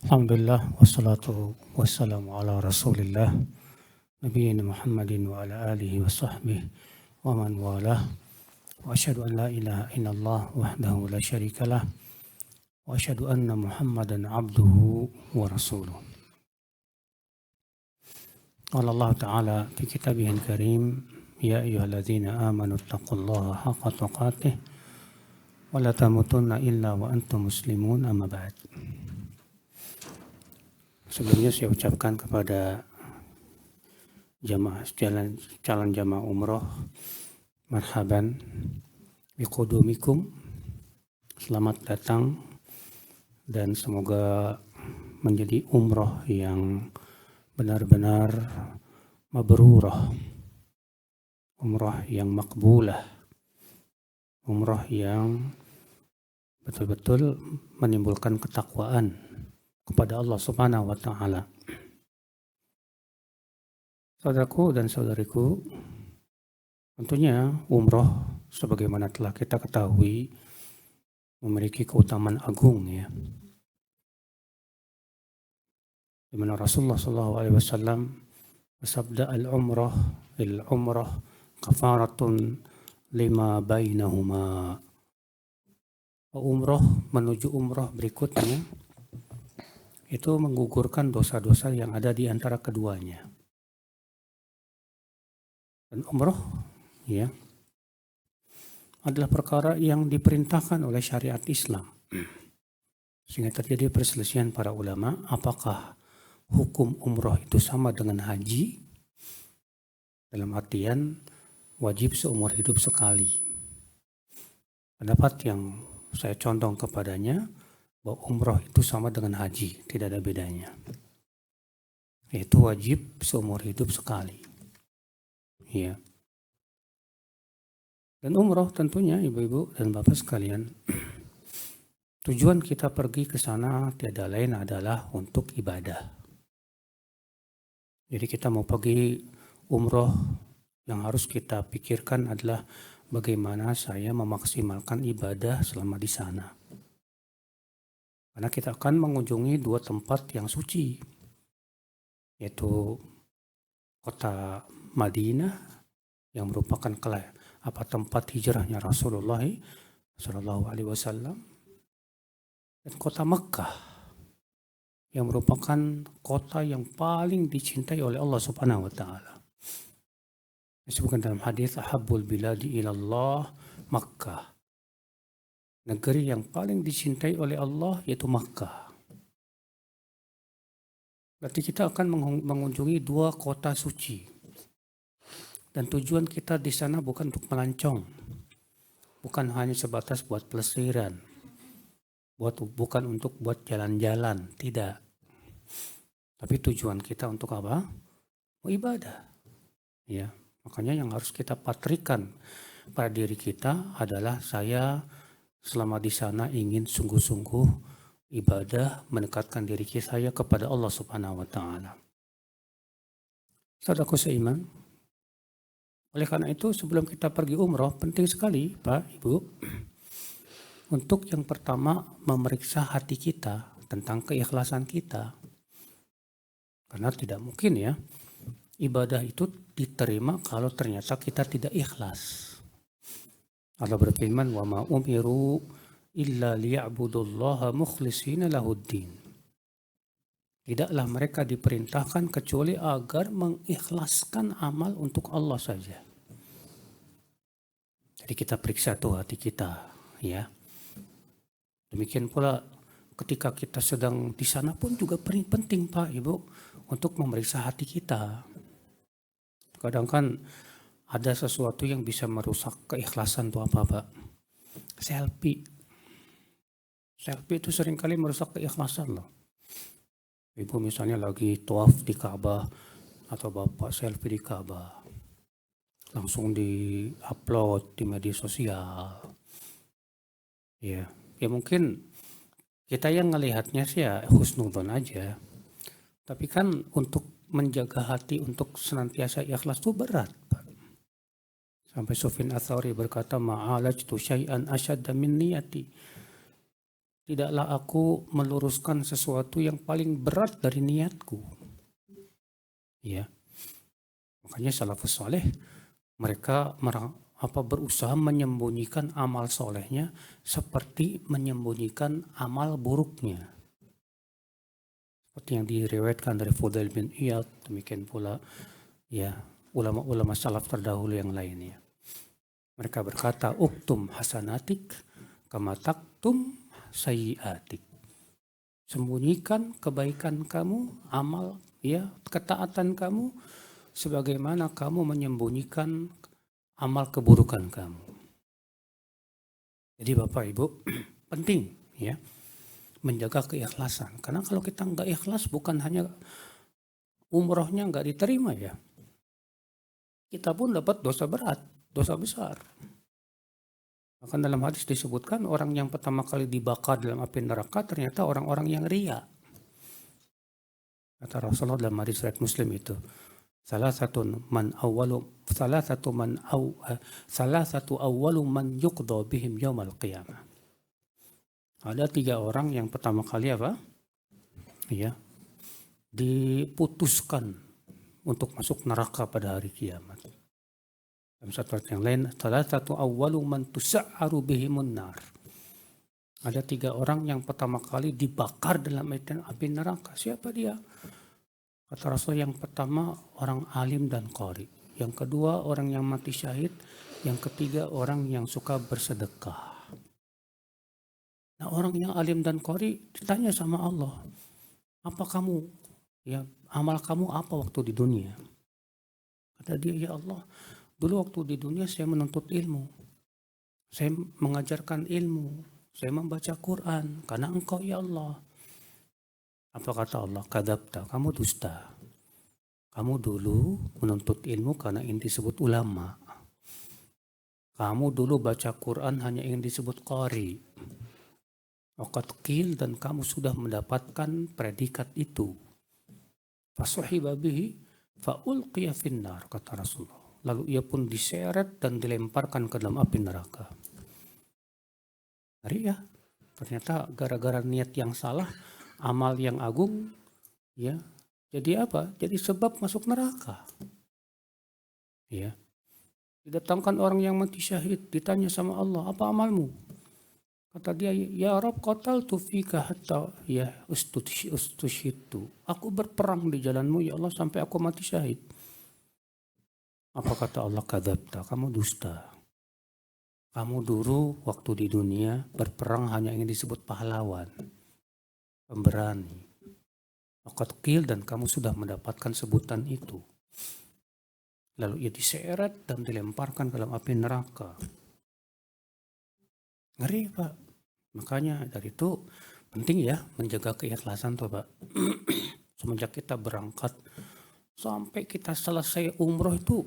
Alhamdulillah wassalatu wassalamu ala Rasulillah nabiyina Muhammadin wa ala alihi wa sahbihi wa man walah wa asyhadu an la ilaha illallah wahdahu la syarikalah wa asyhadu anna Muhammadan abduhu wa rasuluh. Qala Allah Ta'ala fi kitabihil karim ya ayyuhalladzina amanu taqullaha haqqa tuqatih wa la tamutunna illa wa antum muslimun amma ba'd. Sebelumnya saya ucapkan kepada calon jamaah umroh, marhaban biqudumikum, selamat datang dan semoga menjadi umroh yang benar-benar mabrurah, umroh yang makbulah, umroh yang betul-betul menimbulkan ketakwaan kepada Allah Subhanahu wa Ta'ala. Saudaraku dan saudariku, tentunya umroh sebagaimana telah kita ketahui memiliki keutamaan agung, ya. Di mana Rasulullah SAW bersabda, al-umrah kafaratun lima bainahuma. Umroh menuju umroh berikutnya itu menggugurkan dosa-dosa yang ada di antara keduanya. Dan umroh, ya, adalah perkara yang diperintahkan oleh syariat Islam. Sehingga terjadi perselisihan para ulama, apakah hukum umroh itu sama dengan haji? Dalam artian wajib seumur hidup sekali. Pendapat yang saya condong kepadanya, bahwa umroh itu sama dengan haji, tidak ada bedanya. Yaitu wajib seumur hidup sekali. Ya. Dan umroh tentunya ibu-ibu dan bapak sekalian, tujuan kita pergi ke sana tiada lain adalah untuk ibadah. Jadi kita mau pergi umroh, yang harus kita pikirkan adalah bagaimana saya memaksimalkan ibadah selama di sana. Karena kita akan mengunjungi dua tempat yang suci, yaitu kota Madinah yang merupakan tempat hijrahnya Rasulullah SAW, dan kota Makkah yang merupakan kota yang paling dicintai oleh Allah Subhanahu wa Ta'ala. Disebutkan dalam hadis, ahabbul biladi ilallah Makkah. Negeri yang paling dicintai oleh Allah yaitu Makkah. Berarti kita akan mengunjungi dua kota suci. Dan tujuan kita di sana bukan untuk melancong. Bukan hanya sebatas buat pelesiran. Bukan untuk buat jalan-jalan. Tidak. Tapi tujuan kita untuk apa? Ibadah. Ya, makanya yang harus kita patrikan pada diri kita adalah saya selama di sana ingin sungguh-sungguh ibadah, mendekatkan diri saya kepada Allah Subhanahu wa Ta'ala. Saudaraku seiman, oleh karena itu sebelum kita pergi umroh, penting sekali Pak, Ibu, untuk yang pertama memeriksa hati kita tentang keikhlasan kita. Karena tidak mungkin ya, ibadah itu diterima kalau ternyata kita tidak ikhlas. Allah berfirman, wa ma umiru illa liya'budullaha mukhlishina lahuddin. Tidaklah mereka diperintahkan kecuali agar mengikhlaskan amal untuk Allah saja. Jadi kita periksa tuh hati kita, ya. Demikian pula ketika kita sedang di sana pun juga penting Pak Ibu untuk memeriksa hati kita. Kadang kan ada sesuatu yang bisa merusak keikhlasan tuh apa Pak? Selfie. Selfie itu seringkali merusak keikhlasan loh. Ibu misalnya lagi tawaf di Ka'bah atau bapak selfie di Ka'bah, langsung di-upload di media sosial. Ya mungkin kita yang ngelihatnya sih ya husnudon aja. Tapi kan untuk menjaga hati untuk senantiasa ikhlas itu berat, Pak. Sampai Sufyan Ats-Tsauri berkata, ma'alajtu syai'an asyadda min niyati. tidaklah aku meluruskan sesuatu yang paling berat dari niatku. Ya, makanya salafus soleh mereka berusaha menyembunyikan amal solehnya seperti menyembunyikan amal buruknya. Seperti yang diriwayatkan dari Fudail bin Iyad, demikian pula ya ulama-ulama salaf terdahulu yang lainnya. Mereka berkata, uktum hasanatik kama taktum sayyiatik. Sembunyikan kebaikan kamu, amal ya ketaatan kamu sebagaimana kamu menyembunyikan amal keburukan kamu. Jadi Bapak Ibu, penting ya menjaga keikhlasan. Karena kalau kita nggak ikhlas, bukan hanya umrohnya nggak diterima ya, kita pun dapat dosa berat, dosa besar. Bahkan dalam hadis disebutkan orang yang pertama kali dibakar dalam api neraka ternyata orang-orang yang ria. Kata Rasulullah dalam hadis riwayat Muslim itu, salah satu awwalu man yuqda bihim yaumal qiyamah. Ada 3 orang yang pertama kali ya, diputuskan untuk masuk neraka pada hari kiamat. Dalam satu ayat yang lain, salah satu awwalu man tusa'aru bihimun nar. Ada 3 orang yang pertama kali dibakar dalam api neraka. Siapa dia? Kata Rasul, yang pertama orang alim dan qari. Yang kedua orang yang mati syahid. Yang ketiga orang yang suka bersedekah. Nah, orang yang alim dan qari ditanya sama Allah, apa kamu, ya amal kamu apa waktu di dunia? Kata dia, ya Allah, dulu waktu di dunia saya menuntut ilmu, saya mengajarkan ilmu, saya membaca Quran karena Engkau ya Allah. Apa kata Allah? Kadzabta, kamu dusta. Kamu dulu menuntut ilmu karena ingin disebut ulama. Kamu dulu baca Quran hanya ingin disebut qari. Waqad qil, dan kamu sudah mendapatkan predikat itu. Fasuhiba bihi faulqiya finnar, kata Rasulullah. Lalu ia pun diseret dan dilemparkan ke dalam api neraka. Ngeri ya. Ternyata gara-gara niat yang salah, amal yang agung, ya, jadi apa? Jadi sebab masuk neraka. Ya. Didatangkan orang yang mati syahid, ditanya sama Allah, apa amalmu? Kata dia, ya Rabb, qataltu fika hatta ya ustushhitu. Aku berperang di jalanmu ya Allah sampai aku mati syahid. Apa kata Allah? Kadzabta, kamu dusta. Kamu dulu waktu di dunia berperang hanya ingin disebut pahlawan, pemberani. Waqad qil, dan kamu sudah mendapatkan sebutan itu. Lalu ia diseret dan dilemparkan ke dalam api neraka. Ngeri Pak. Makanya dari itu penting ya menjaga keikhlasan tuh Pak. Semenjak kita berangkat sampai kita selesai umroh itu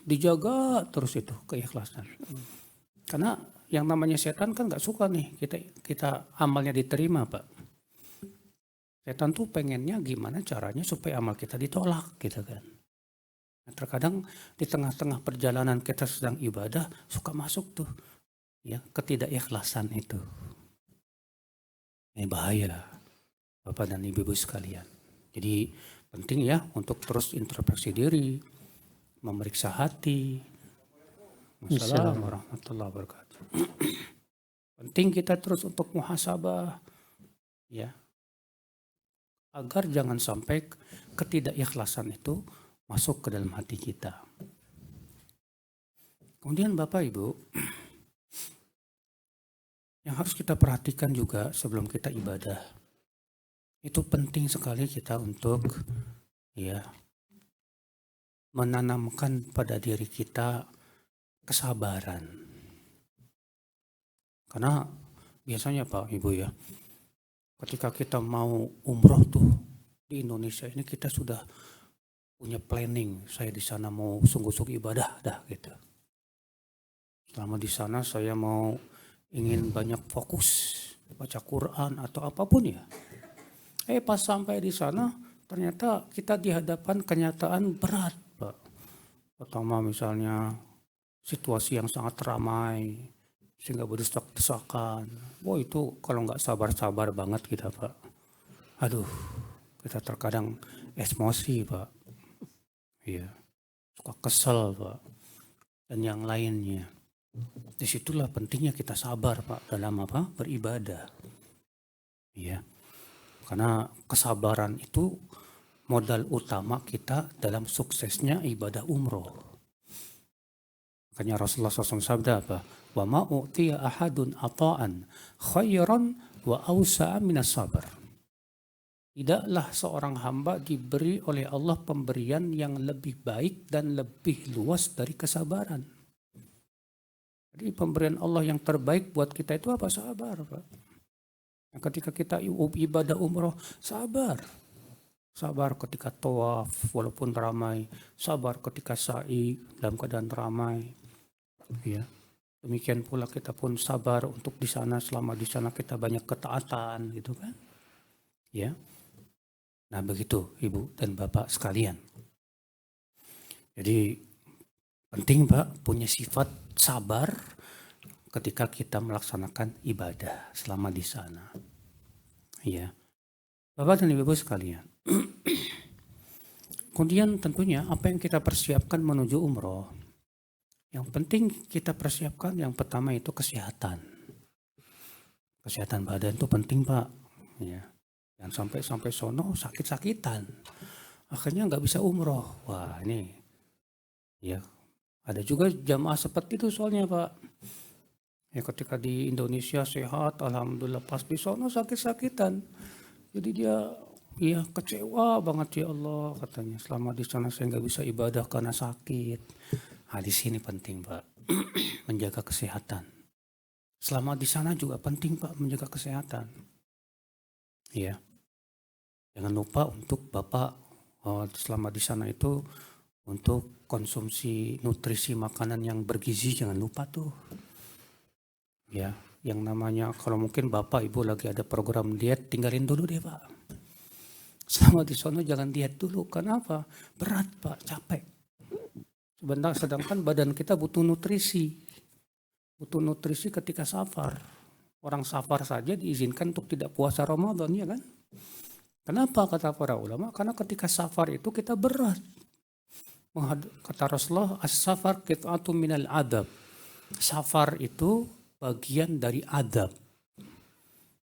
dijaga terus itu keikhlasan. Karena yang namanya setan kan gak suka nih kita amalnya diterima Pak. Setan tuh pengennya gimana caranya supaya amal kita ditolak gitu kan. Nah, terkadang di tengah-tengah perjalanan kita sedang ibadah suka masuk tuh ya ketidakikhlasan itu. Ini bahaya Bapak dan Ibu sekalian. Jadi penting ya untuk terus introspeksi diri, memeriksa hati. Wassalamualaikum warahmatullahi wabarakatuh. Penting kita terus untuk muhasabah ya, agar jangan sampai ketidakikhlasan itu masuk ke dalam hati kita. Kemudian Bapak Ibu, yang harus kita perhatikan juga sebelum kita ibadah, itu penting sekali kita untuk ya menanamkan pada diri kita kesabaran. Karena biasanya Pak Ibu ya, ketika kita mau umroh tuh di Indonesia ini kita sudah punya planning, saya di sana mau sungguh-sungguh ibadah dah gitu. Selama di sana saya mau ingin banyak fokus baca Quran atau apapun ya. Pas sampai di sana ternyata kita dihadapan kenyataan berat Pak. Pertama misalnya situasi yang sangat ramai, sehingga berdesak-desakan. Oh itu kalau nggak sabar-sabar banget kita Pak. Aduh, kita terkadang emosi Pak. Iya, suka kesel Pak. Dan yang lainnya. Disitulah pentingnya kita sabar Pak dalam apa? Beribadah. Iya, karena kesabaran itu modal utama kita dalam suksesnya ibadah umroh. Makanya Rasulullah SAW sabda apa? Wa ma u'tiya ahadun ata'an khairan wa awsa'a minas sabar. Tidaklah seorang hamba diberi oleh Allah pemberian yang lebih baik dan lebih luas dari kesabaran. Jadi pemberian Allah yang terbaik buat kita itu apa? Sabar, Pak. Ketika kita ibadah umroh, sabar. Sabar ketika tawaf walaupun ramai, sabar ketika sa'i dalam keadaan ramai. Ya. Demikian pula kita pun sabar untuk di sana selama di sana kita banyak ketaatan gitu kan. Ya. Nah, begitu Ibu dan Bapak sekalian. Jadi penting Pak punya sifat sabar ketika kita melaksanakan ibadah selama di sana. Ya. Bapak dan Ibu sekalian. Kemudian tentunya apa yang kita persiapkan menuju umroh. Yang penting kita persiapkan yang pertama itu kesehatan. Kesehatan badan itu penting Pak. Ya. Jangan sampai sono sakit-sakitan. Akhirnya nggak bisa umroh. Wah ini ya ada juga jamaah seperti itu soalnya Pak. Ya ketika di Indonesia sehat, alhamdulillah pas di sono sakit-sakitan. Jadi dia ya kecewa banget ya Allah katanya. Selama di sana saya nggak bisa ibadah karena sakit. Nah di sini penting Pak menjaga kesehatan. Selama di sana juga penting Pak menjaga kesehatan. Ya. Jangan lupa untuk Bapak selama di sana itu untuk konsumsi nutrisi makanan yang bergizi jangan lupa tuh. Ya, yang namanya kalau mungkin Bapak Ibu lagi ada program diet tinggalin dulu deh Pak. Selama di sana jangan diet dulu. Kenapa? Berat Pak, capek. Sedangkan badan kita butuh nutrisi. Butuh nutrisi ketika safar. Orang safar saja diizinkan untuk tidak puasa Ramadan ya kan? Kenapa kata para ulama? Karena ketika safar itu kita berat. Kata Rasulullah, as-safar qit'atun minal adab. Safar itu bagian dari adab.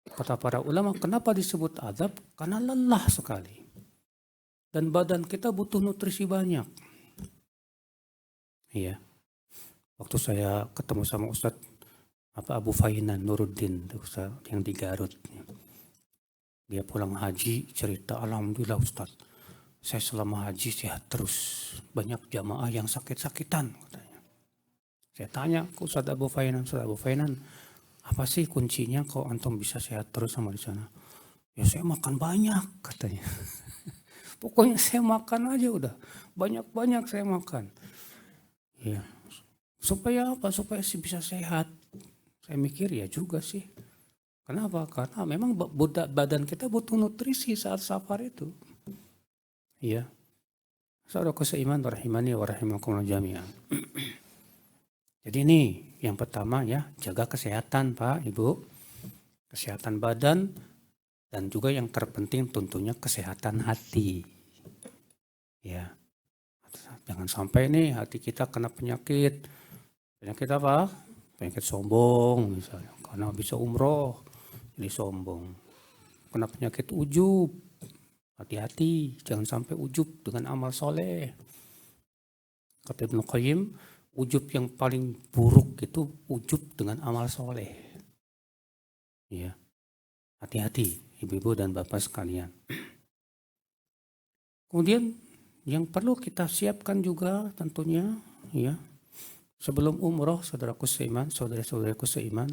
Kata para ulama, kenapa disebut adab? Karena lelah sekali. Dan badan kita butuh nutrisi banyak. Iya. Waktu saya ketemu sama Ustadz Abu Fainan Nuruddin, Ustadz yang di Garut. Dia pulang haji cerita, alhamdulillah Ustadz, saya selama haji sehat terus. Banyak jamaah yang sakit-sakitan katanya. Saya tanya ke Ustadz Abu Fainan, apa sih kuncinya kalau antum bisa sehat terus sama di sana? Ya saya makan banyak katanya. Pokoknya saya makan aja udah. Banyak-banyak saya makan. Ya. Supaya apa? Supaya bisa sehat. Saya mikir ya juga sih. Kenapa? Karena memang badan kita butuh nutrisi saat safar itu. Iya. Saudaraku seiman rahimani wa rahimakumullah jami'an. Jadi ini yang pertama ya, jaga kesehatan Pak, Ibu. Kesehatan badan dan juga yang terpenting tentunya kesehatan hati. Ya. Jangan sampai nih hati kita kena penyakit. Penyakit apa? Penyakit sombong misalnya. Karena bisa umroh jadi sombong. Kena penyakit ujub. Hati-hati, jangan sampai ujub dengan amal soleh. Kata Ibnu Qayyim, ujub yang paling buruk itu ujub dengan amal soleh. Ya, hati-hati ibu-ibu dan bapak sekalian. Kemudian yang perlu kita siapkan juga tentunya, ya, sebelum umroh, saudaraku seiman, saudara-saudaraku seiman,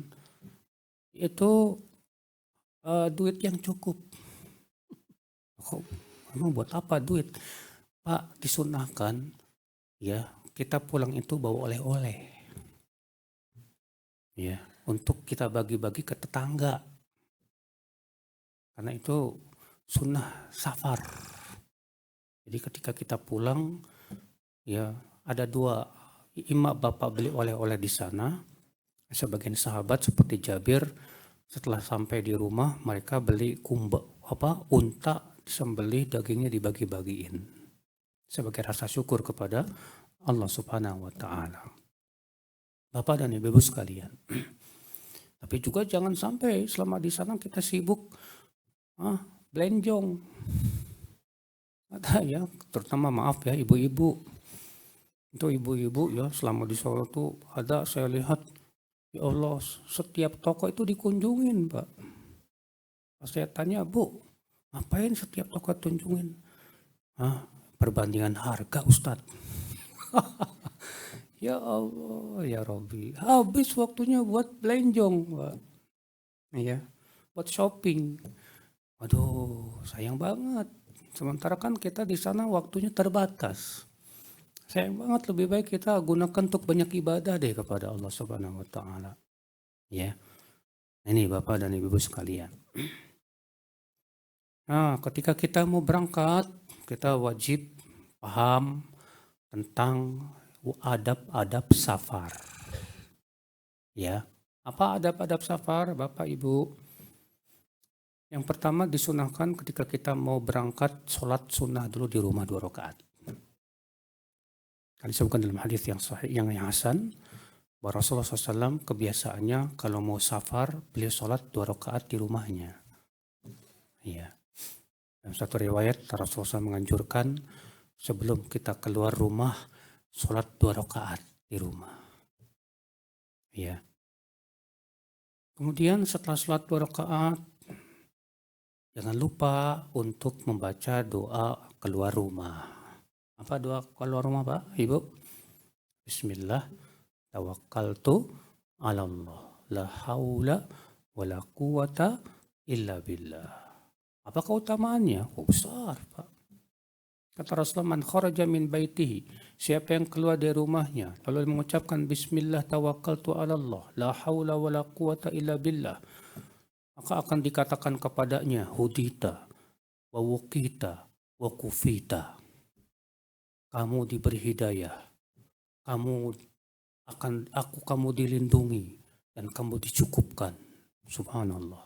itu duit yang cukup. Emang buat apa duit? Pak, disunahkan ya kita pulang itu bawa oleh-oleh. Ya, untuk kita bagi-bagi ke tetangga. Karena itu sunnah safar. Jadi ketika kita pulang ya ada dua, imam Bapak beli oleh-oleh di sana Sebagian sahabat seperti Jabir, setelah sampai di rumah mereka beli unta disembelih, dagingnya dibagi-bagiin sebagai rasa syukur kepada Allah Subhanahu wa taala. Bapak dan Ibu sekalian. Tapi juga jangan sampai selama di sana kita sibuk belenjong. Ada ya, terutama maaf ya ibu-ibu. Itu ibu-ibu ya selama di Solo tuh ada saya lihat, ya Allah, setiap toko itu dikunjungin, Pak. Pas saya tanya, Bu, ngapain setiap toko kunjungin? Perbandingan harga, Ustadz. Ya Allah, ya Rabbi. Habis waktunya buat belenjong, Pak. Ya, buat shopping. Aduh, sayang banget. Sementara kan kita di sana waktunya terbatas. Sayang banget, lebih baik kita gunakan untuk banyak ibadah deh kepada Allah Subhanahu wa taala. Ya. Ini Bapak dan Ibu sekalian. Nah, ketika kita mau berangkat, kita wajib paham tentang adab-adab safar. Ya. Apa adab-adab safar, Bapak Ibu? Yang pertama disunahkan ketika kita mau berangkat, sholat sunnah dulu di rumah 2 rakaat. Kan disebutkan dalam hadis yang sahih, yang hasan, bahwa Rasulullah SAW kebiasaannya kalau mau safar, beliau sholat 2 rakaat di rumahnya. Iya. Dalam satu riwayat Rasulullah SAW menganjurkan sebelum kita keluar rumah, sholat 2 rakaat di rumah. Iya. Kemudian setelah sholat 2 rakaat, jangan lupa untuk membaca doa keluar rumah. Apa doa keluar rumah, Pak, Ibu? Bismillah, tawakkaltu 'ala Allah, la haula wala quwata illa billah. Apa keutamaannya? Besar, Pak. Kata Rasulullah, man kharaja min baitihi, siapa yang keluar dari rumahnya lalu mengucapkan bismillah tawakkaltu 'ala Allah, la haula wala quwata illa billah, maka akan dikatakan kepadanya hudita wa wuqita wa kufita. Kamu diberi hidayah, kamu dilindungi dan kamu dicukupkan. Subhanallah.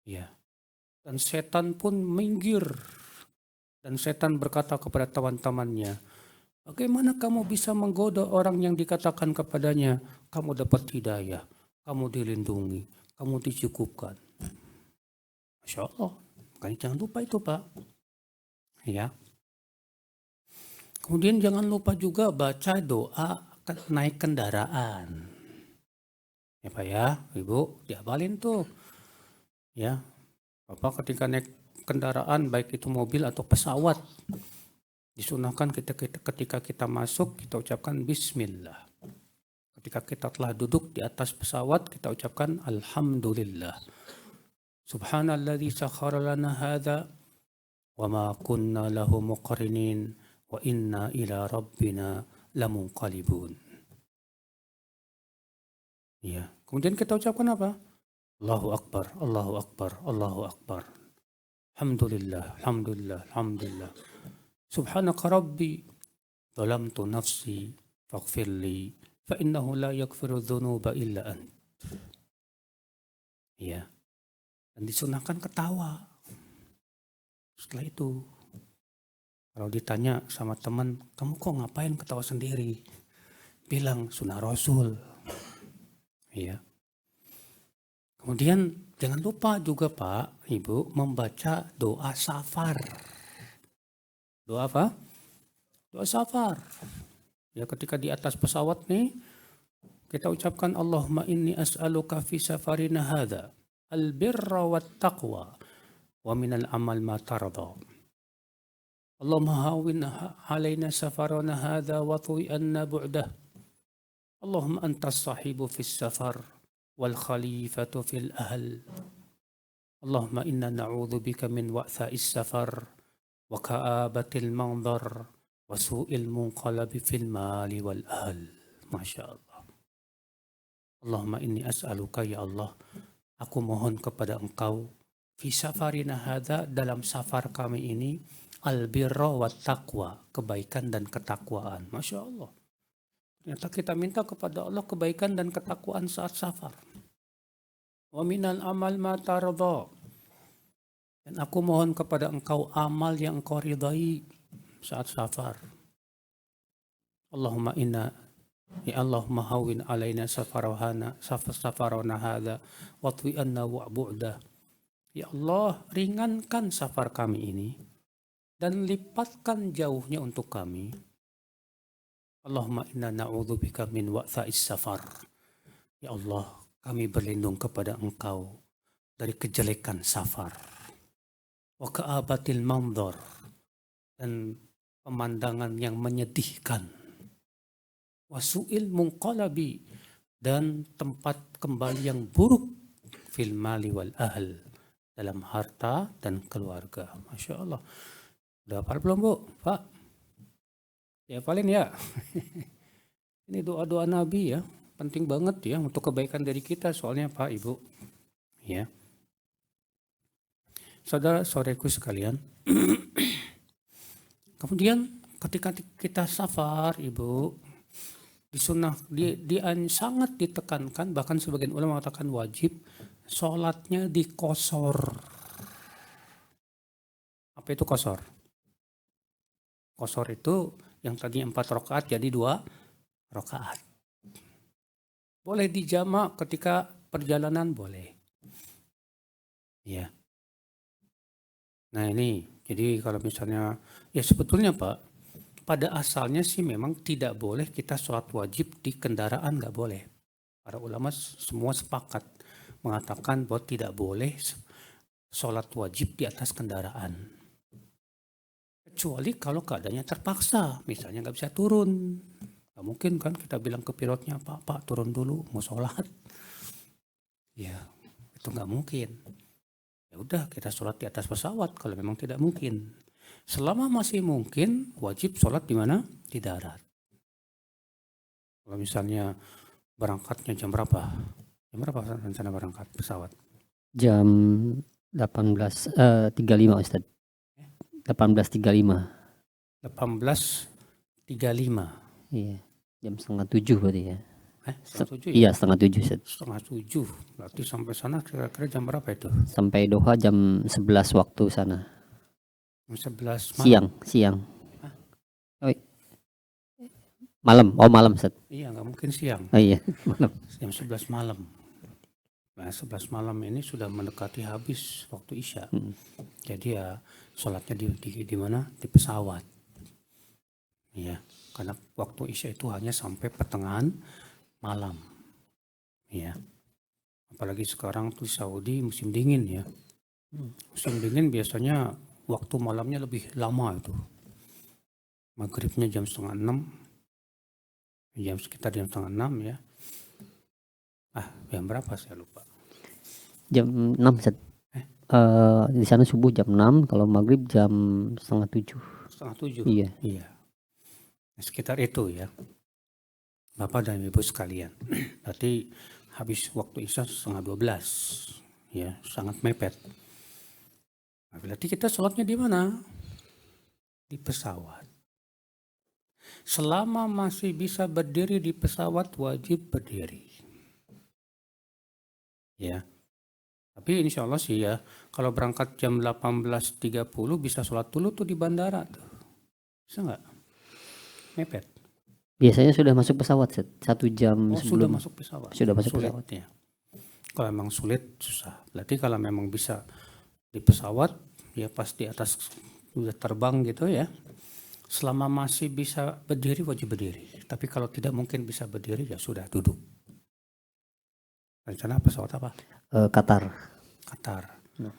Ya. Dan setan pun minggir. Dan setan berkata kepada teman-temannya, bagaimana kamu bisa menggoda orang yang dikatakan kepadanya, kamu dapat hidayah, kamu dilindungi, kamu dicukupkan. Masya Allah. Makanya jangan lupa itu, Pak. Ya. Kemudian jangan lupa juga baca doa naik kendaraan. Ya Pak ya, Ibu, diabalin tuh. Ya, Bapak ketika naik kendaraan, baik itu mobil atau pesawat, disunahkan ketika kita masuk, kita ucapkan bismillah. Ketika kita telah duduk di atas pesawat, kita ucapkan alhamdulillah. Subhanalladzi sakhkhara lana hadza wa ma kunna lahu muqrinin wa inna ila rabbina lamunqalibun. Ya, kemudian kita ucapkan apa? Allahu akbar, Allahu akbar, Allahu akbar. Alhamdulillah, alhamdulillah, alhamdulillah. Subhanaka rabbi zalamtu nafsi faghfirli fa innahu la yaghfiru dzunuba illa ant. Ya. Dan disunahkan ketawa. Setelah itu, kalau ditanya sama teman, kamu kok ngapain ketawa sendiri? Bilang sunnah Rasul. Ya. Kemudian jangan lupa juga Pak, Ibu, membaca doa safar. Doa apa? Doa safar. Ya, ketika di atas pesawat nih, kita ucapkan Allahumma inni as'aluka fi safarina hadha al-birra wat taqwa wa minal amal ma tarda. Allahumma hawwin alaina safarana hadha wa tuwi anna bu'dah. Allahumma antas sahibu fis safar wal khalifatu fil ahl. Allahumma inna na'udzu bika min wa'tha'is safar wa ka'abatil manzar wa su'il munqalabi fil mali wal ahl. Masya Allah. Allahumma inni as'aluka ya Allah, aku mohon kepada Engkau fi safarina hadza, dalam safar kami ini, albirra wat taqwa, kebaikan dan ketakwaan. Masya Allah. Ternyata kita minta kepada Allah kebaikan dan ketakwaan saat safar. Wa minal amal ma tarda. Dan aku mohon kepada engkau amal yang engkau ridai saat safar. Allahumma inna ya Allahumma hawwin alaina safarana hadza watwi anna wa'bu'da. Ya Allah, ringankan safar kami ini dan lipatkan jauhnya untuk kami. Allahumma inna na'udzubika min wa'tha'is safar. Ya Allah, kami berlindung kepada engkau dari kejelekan safar. Wa ka'abatil manzar, dan pemandangan yang menyedihkan. Wa su'il munqalabi, dan tempat kembali yang buruk. Fil mali wal ahl, dalam harta dan keluarga. Masya Allah. Udah hafal belum, Bu? Pak? Ya paling ya. Ini doa-doa Nabi ya. Penting banget ya untuk kebaikan dari kita, soalnya Pak, Ibu. Ya. Saudara-saudaraku sekalian. Kemudian ketika kita safar, Ibu, sangat ditekankan, bahkan sebagian ulama mengatakan wajib, sholatnya dikosor. Apa itu kosor? Kosor itu yang tadinya 4 rakaat jadi 2 rakaat. Boleh dijamak ketika perjalanan, boleh. Ya. Nah ini, jadi kalau misalnya, ya sebetulnya Pak, pada asalnya sih memang tidak boleh kita sholat wajib di kendaraan, nggak boleh. Para ulama semua sepakat mengatakan bahwa tidak boleh sholat wajib di atas kendaraan. Kecuali kalau keadaannya terpaksa, misalnya nggak bisa turun. Nggak mungkin kan kita bilang ke pilotnya, Pak turun dulu, mau sholat. Ya, itu nggak mungkin. Ya udah, kita sholat di atas pesawat kalau memang tidak mungkin. Selama masih mungkin, wajib sholat di mana? Di darat. Kalau misalnya berangkatnya jam berapa? Jam berapa rencana berangkat pesawat? Jam 18.35 Ustaz. 18.35. 18.35. Iya, jam 6:30 berarti ya. 6:30 ya? Iya, 6:30 Ustaz. 6:30. Berarti sampai sana kira-kira jam berapa itu? Sampai Doha jam 11 waktu sana. Jam 11 malam. Siang. Oh, malam Ustaz. Iya, nggak mungkin siang. Oh iya, malam. Jam 11 malam. Nah, 11 malam ini sudah mendekati habis waktu Isya. Jadi ya sholatnya di mana? Di pesawat. Ya, karena waktu Isya itu hanya sampai pertengahan malam. Ya. Apalagi sekarang tuh Saudi musim dingin ya. Musim dingin biasanya waktu malamnya lebih lama itu. Maghribnya jam 5:30. Sekitar jam 5:30 ya. Jam berapa saya lupa. Jam 6 Ustaz. Di sana subuh jam 6, kalau maghrib jam 6:30. 6:30? Iya. Sekitar itu ya. Bapak dan Ibu sekalian. Berarti habis waktu Isya 11:30. Ya, sangat mepet. Nah, berarti kita sholatnya di mana? Di pesawat. Selama masih bisa berdiri di pesawat, wajib berdiri. Ya. Tapi insya Allah sih ya, kalau berangkat jam 18.30 bisa sholat dulu tuh di bandara tuh. Bisa nggak? Mepet. Biasanya sudah masuk pesawat, 1 jam Sudah sebelum. masuk pesawat. Sudah masuk sulit pesawat. Ya. Kalau memang sulit, susah. Berarti kalau memang bisa di pesawat, ya pas di atas udah terbang gitu ya. Selama masih bisa berdiri, wajib berdiri. Tapi kalau tidak mungkin bisa berdiri, ya sudah duduk. Rencana pesawat apa? Qatar. Nah.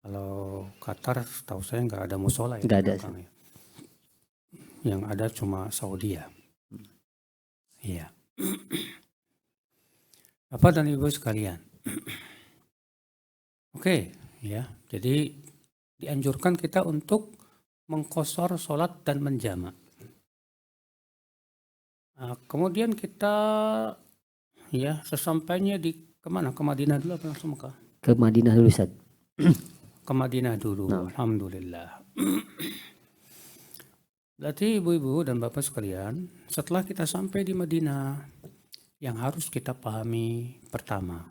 Kalau Qatar, tahu saya nggak ada musola ya. Nggak ada. Ya. Yang ada cuma Saudi ya. Iya. Bapak dan Ibu sekalian. Oke, ya. Jadi dianjurkan kita untuk mengqashar sholat dan menjamak. Nah, kemudian kita ya sesampainya kemana? Ke Madinah dulu apa langsung Mekah? Ke Madinah dulu Ustaz. Ke Madinah dulu. Alhamdulillah. Berarti ibu-ibu dan bapak sekalian, setelah kita sampai di Madinah, yang harus kita pahami pertama,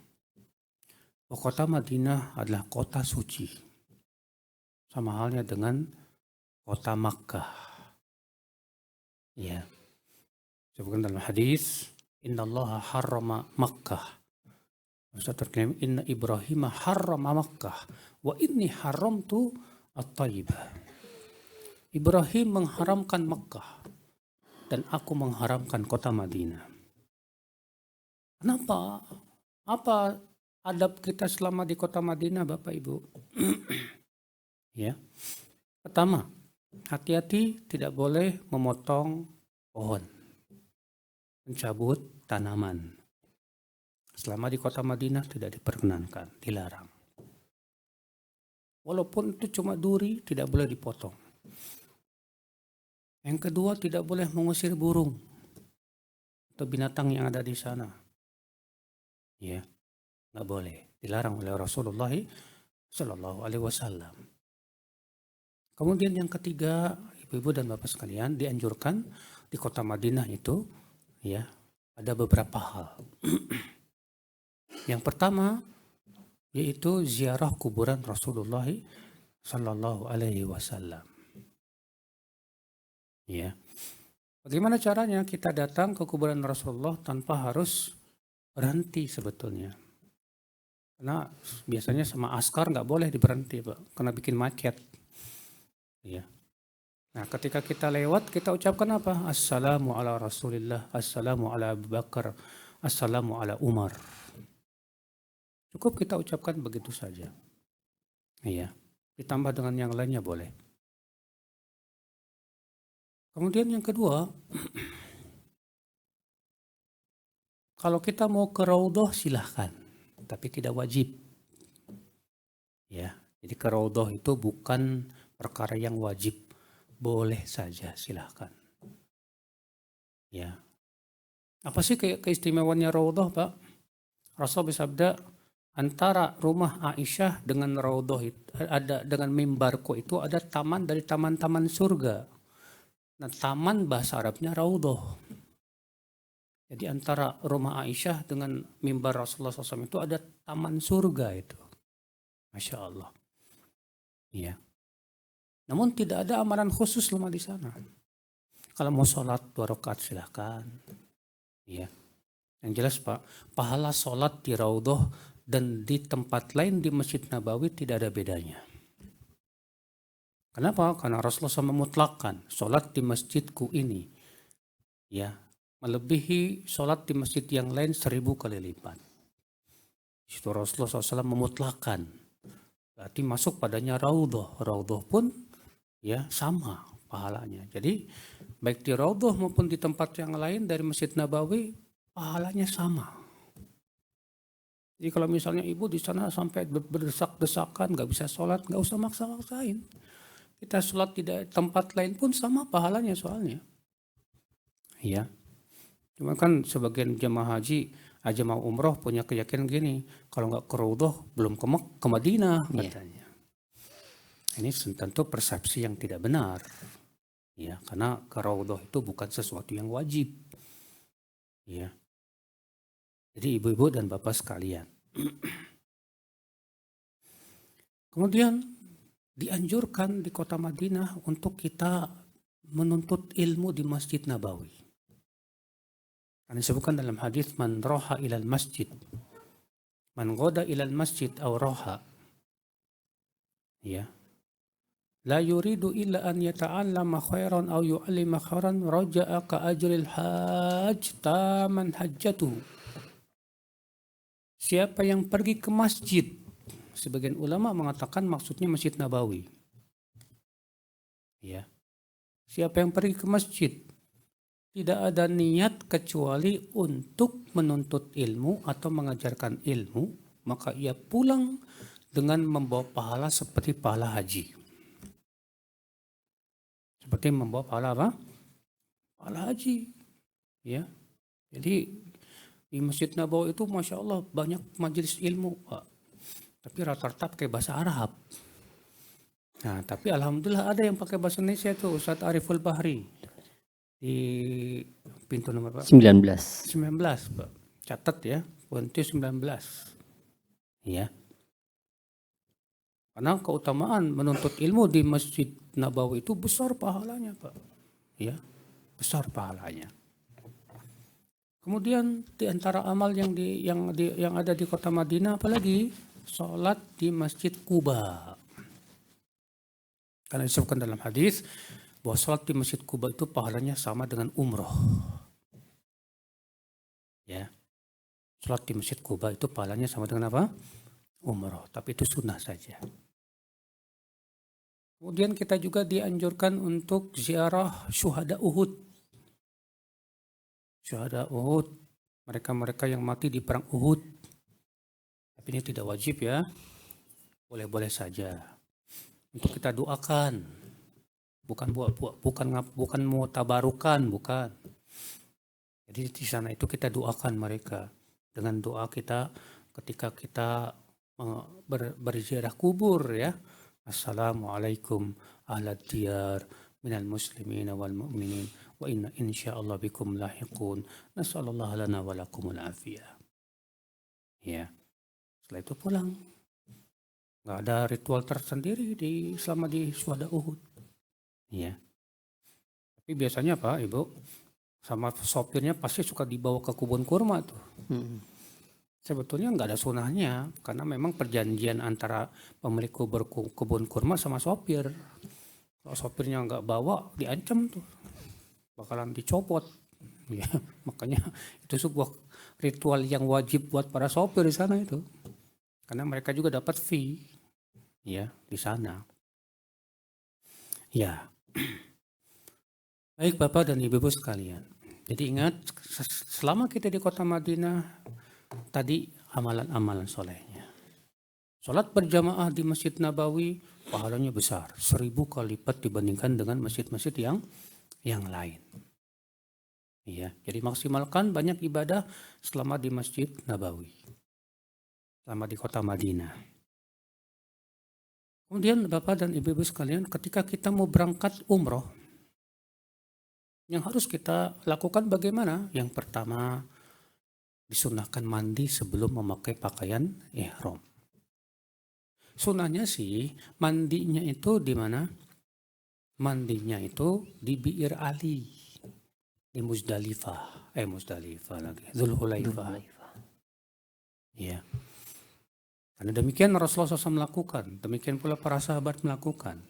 bahwa kota Madinah adalah kota suci. Sama halnya dengan kota Makkah. Ya. Sebutkan dalam hadis, Innallaha harrama Makkah. Ustaz terkirim, Inna Ibrahim harrama Makkah. Wa inni haramtu at-tayyibah. Ibrahim mengharamkan Makkah. Dan aku mengharamkan kota Madinah. Kenapa? Apa adab kita selama di kota Madinah, Bapak Ibu? Ya. Pertama, hati-hati tidak boleh memotong pohon, mencabut tanaman. Selama di kota Madinah tidak diperkenankan, dilarang. Walaupun itu cuma duri, tidak boleh dipotong. Yang kedua, tidak boleh mengusir burung atau binatang yang ada di sana. Ya, nggak boleh. Dilarang oleh Rasulullah Shallallahu Alaihi Wasallam. Kemudian yang ketiga, ibu-ibu dan bapak sekalian, dianjurkan di kota Madinah itu, ya, ada beberapa hal. Yang pertama, yaitu ziarah kuburan Rasulullah Shallallahu Alaihi Wasallam. Ya, bagaimana caranya kita datang ke kuburan Rasulullah tanpa harus berhenti sebetulnya? Karena biasanya sama askar nggak boleh diberhenti, Pak, karena bikin macet. Ya. Nah, ketika kita lewat, kita ucapkan apa? Assalamu ala Rasulillah, Assalamu ala Abu Bakar, Assalamu ala Umar. Cukup kita ucapkan begitu saja. Iya. Ditambah dengan yang lainnya boleh. Kemudian yang kedua, kalau kita mau ke Raudhah silahkan, tapi tidak wajib. Ya, jadi ke Raudhah itu bukan perkara yang wajib, boleh saja silahkan. Ya, apa sih keistimewaannya Raudhah, Pak? Rasul bersabda, antara rumah Aisyah dengan Raudhah itu ada, dengan mimbarku itu ada taman dari taman-taman surga. Nah, taman bahasa Arabnya Raudhah. Jadi antara rumah Aisyah dengan mimbar Rasulullah SAW itu ada taman surga itu. Masya Allah. Iya. Namun tidak ada amalan khusus selama di sana. Kalau mau sholat 2 rakaat silahkan. Iya. Yang jelas Pak, pahala sholat di Raudhah dan di tempat lain di Masjid Nabawi tidak ada bedanya. Kenapa? Karena Rasulullah SAW memutlakkan sholat di masjidku ini, ya, melebihi sholat di masjid yang lain 1000 kali lipat. Itu Rasulullah SAW memutlakkan. Berarti masuk padanya Raudhah. Raudhah pun ya sama pahalanya. Jadi baik di Raudhah maupun di tempat yang lain dari Masjid Nabawi pahalanya sama. Jadi kalau misalnya ibu di sana sampai berdesak-desakan, nggak bisa sholat, nggak usah maksa-maksain. Kita sholat di tempat lain pun sama pahalanya soalnya. Iya. Cuma kan sebagian jemaah haji, jemaah umroh punya keyakinan gini, kalau nggak ke Raudhah belum ke Madinah katanya. Ini tentu persepsi yang tidak benar. Ya, karena ke Raudhah itu bukan sesuatu yang wajib. Ya. Jadi ibu-ibu dan bapak sekalian. Kemudian dianjurkan di kota Madinah untuk kita menuntut ilmu di Masjid Nabawi. Karena disebutkan dalam hadis man roha ilal masjid, man goda ilal masjid aw roha, ya, la yuridu illa an yata'allama khairan aw yu'allima khairan raja'a ka ajril hajj taman hajjatuhu. Siapa yang pergi ke masjid, sebagian ulama mengatakan maksudnya Masjid Nabawi. Ya. Siapa yang pergi ke masjid, tidak ada niat kecuali untuk menuntut ilmu atau mengajarkan ilmu, maka ia pulang dengan membawa pahala seperti pahala haji. Seperti membawa pahala apa? Pahala haji. Ya. Jadi di Masjid Nabawi itu Masya Allah banyak majelis ilmu, Pak. Tapi rata-rata pakai bahasa Arab. Nah, tapi alhamdulillah ada yang pakai bahasa Indonesia tuh, Ustadz Ariful Bahri di pintu nomor berapa? 19. 19, Pak. Catat ya, pintu 19. Ya. Karena keutamaan menuntut ilmu di Masjid Nabawi itu besar pahalanya, Pak. Ya, besar pahalanya. Kemudian di antara amal yang ada di kota Madinah apalagi sholat di Masjid Quba. Karena disebutkan dalam hadis bahwa sholat di Masjid Quba itu pahalanya sama dengan umroh. Ya, sholat di Masjid Quba itu pahalanya sama dengan apa? Umroh. Tapi itu sunnah saja. Kemudian kita juga dianjurkan untuk ziarah syuhada Uhud. Syuhada Uhud, mereka-mereka yang mati di perang Uhud. Tapi ini tidak wajib ya, boleh-boleh saja. Untuk kita doakan, bukan mau tabarukan, bukan. Jadi di sana itu kita doakan mereka dengan doa kita ketika kita berziarah kubur ya. Assalamualaikum ahla diyar minal muslimin wal mu'minin wa inna insyaallah bikum lahiqun nasallallahu lana wa lakumul afiyah. Ya. Setelah itu pulang. Nggak ada ritual tersendiri selama di syuhada Uhud. Ya. Tapi biasanya Pak, Ibu, sama sopirnya pasti suka dibawa ke kebun kurma tuh. Sebetulnya nggak ada sunahnya, karena memang perjanjian antara pemilik kebun kurma sama sopir. Kalau sopirnya nggak bawa, diancam tuh, bakalan dicopot. Ya, makanya itu sebuah ritual yang wajib buat para sopir di sana itu, karena mereka juga dapat fee, ya di sana. Ya, baik Bapak dan Ibu sekalian. Jadi ingat, selama kita di kota Madinah, tadi amalan-amalan solehnya. Sholat berjamaah di Masjid Nabawi pahalanya besar, 1000 kali lipat dibandingkan dengan masjid-masjid yang lain. Ya, jadi maksimalkan banyak ibadah selama di Masjid Nabawi, selama di kota Madinah. Kemudian Bapak dan Ibu sekalian, ketika kita mau berangkat umroh, yang harus kita lakukan bagaimana? Yang pertama, disunahkan mandi sebelum memakai pakaian ihram. Sunahnya sih mandinya itu di mana? Mandinya itu di Bi'ir Ali, di Muzdalifah lagi, Dzulhulaifah. Ya. Karena demikian Rasulullah SAW melakukan, demikian pula para sahabat melakukan.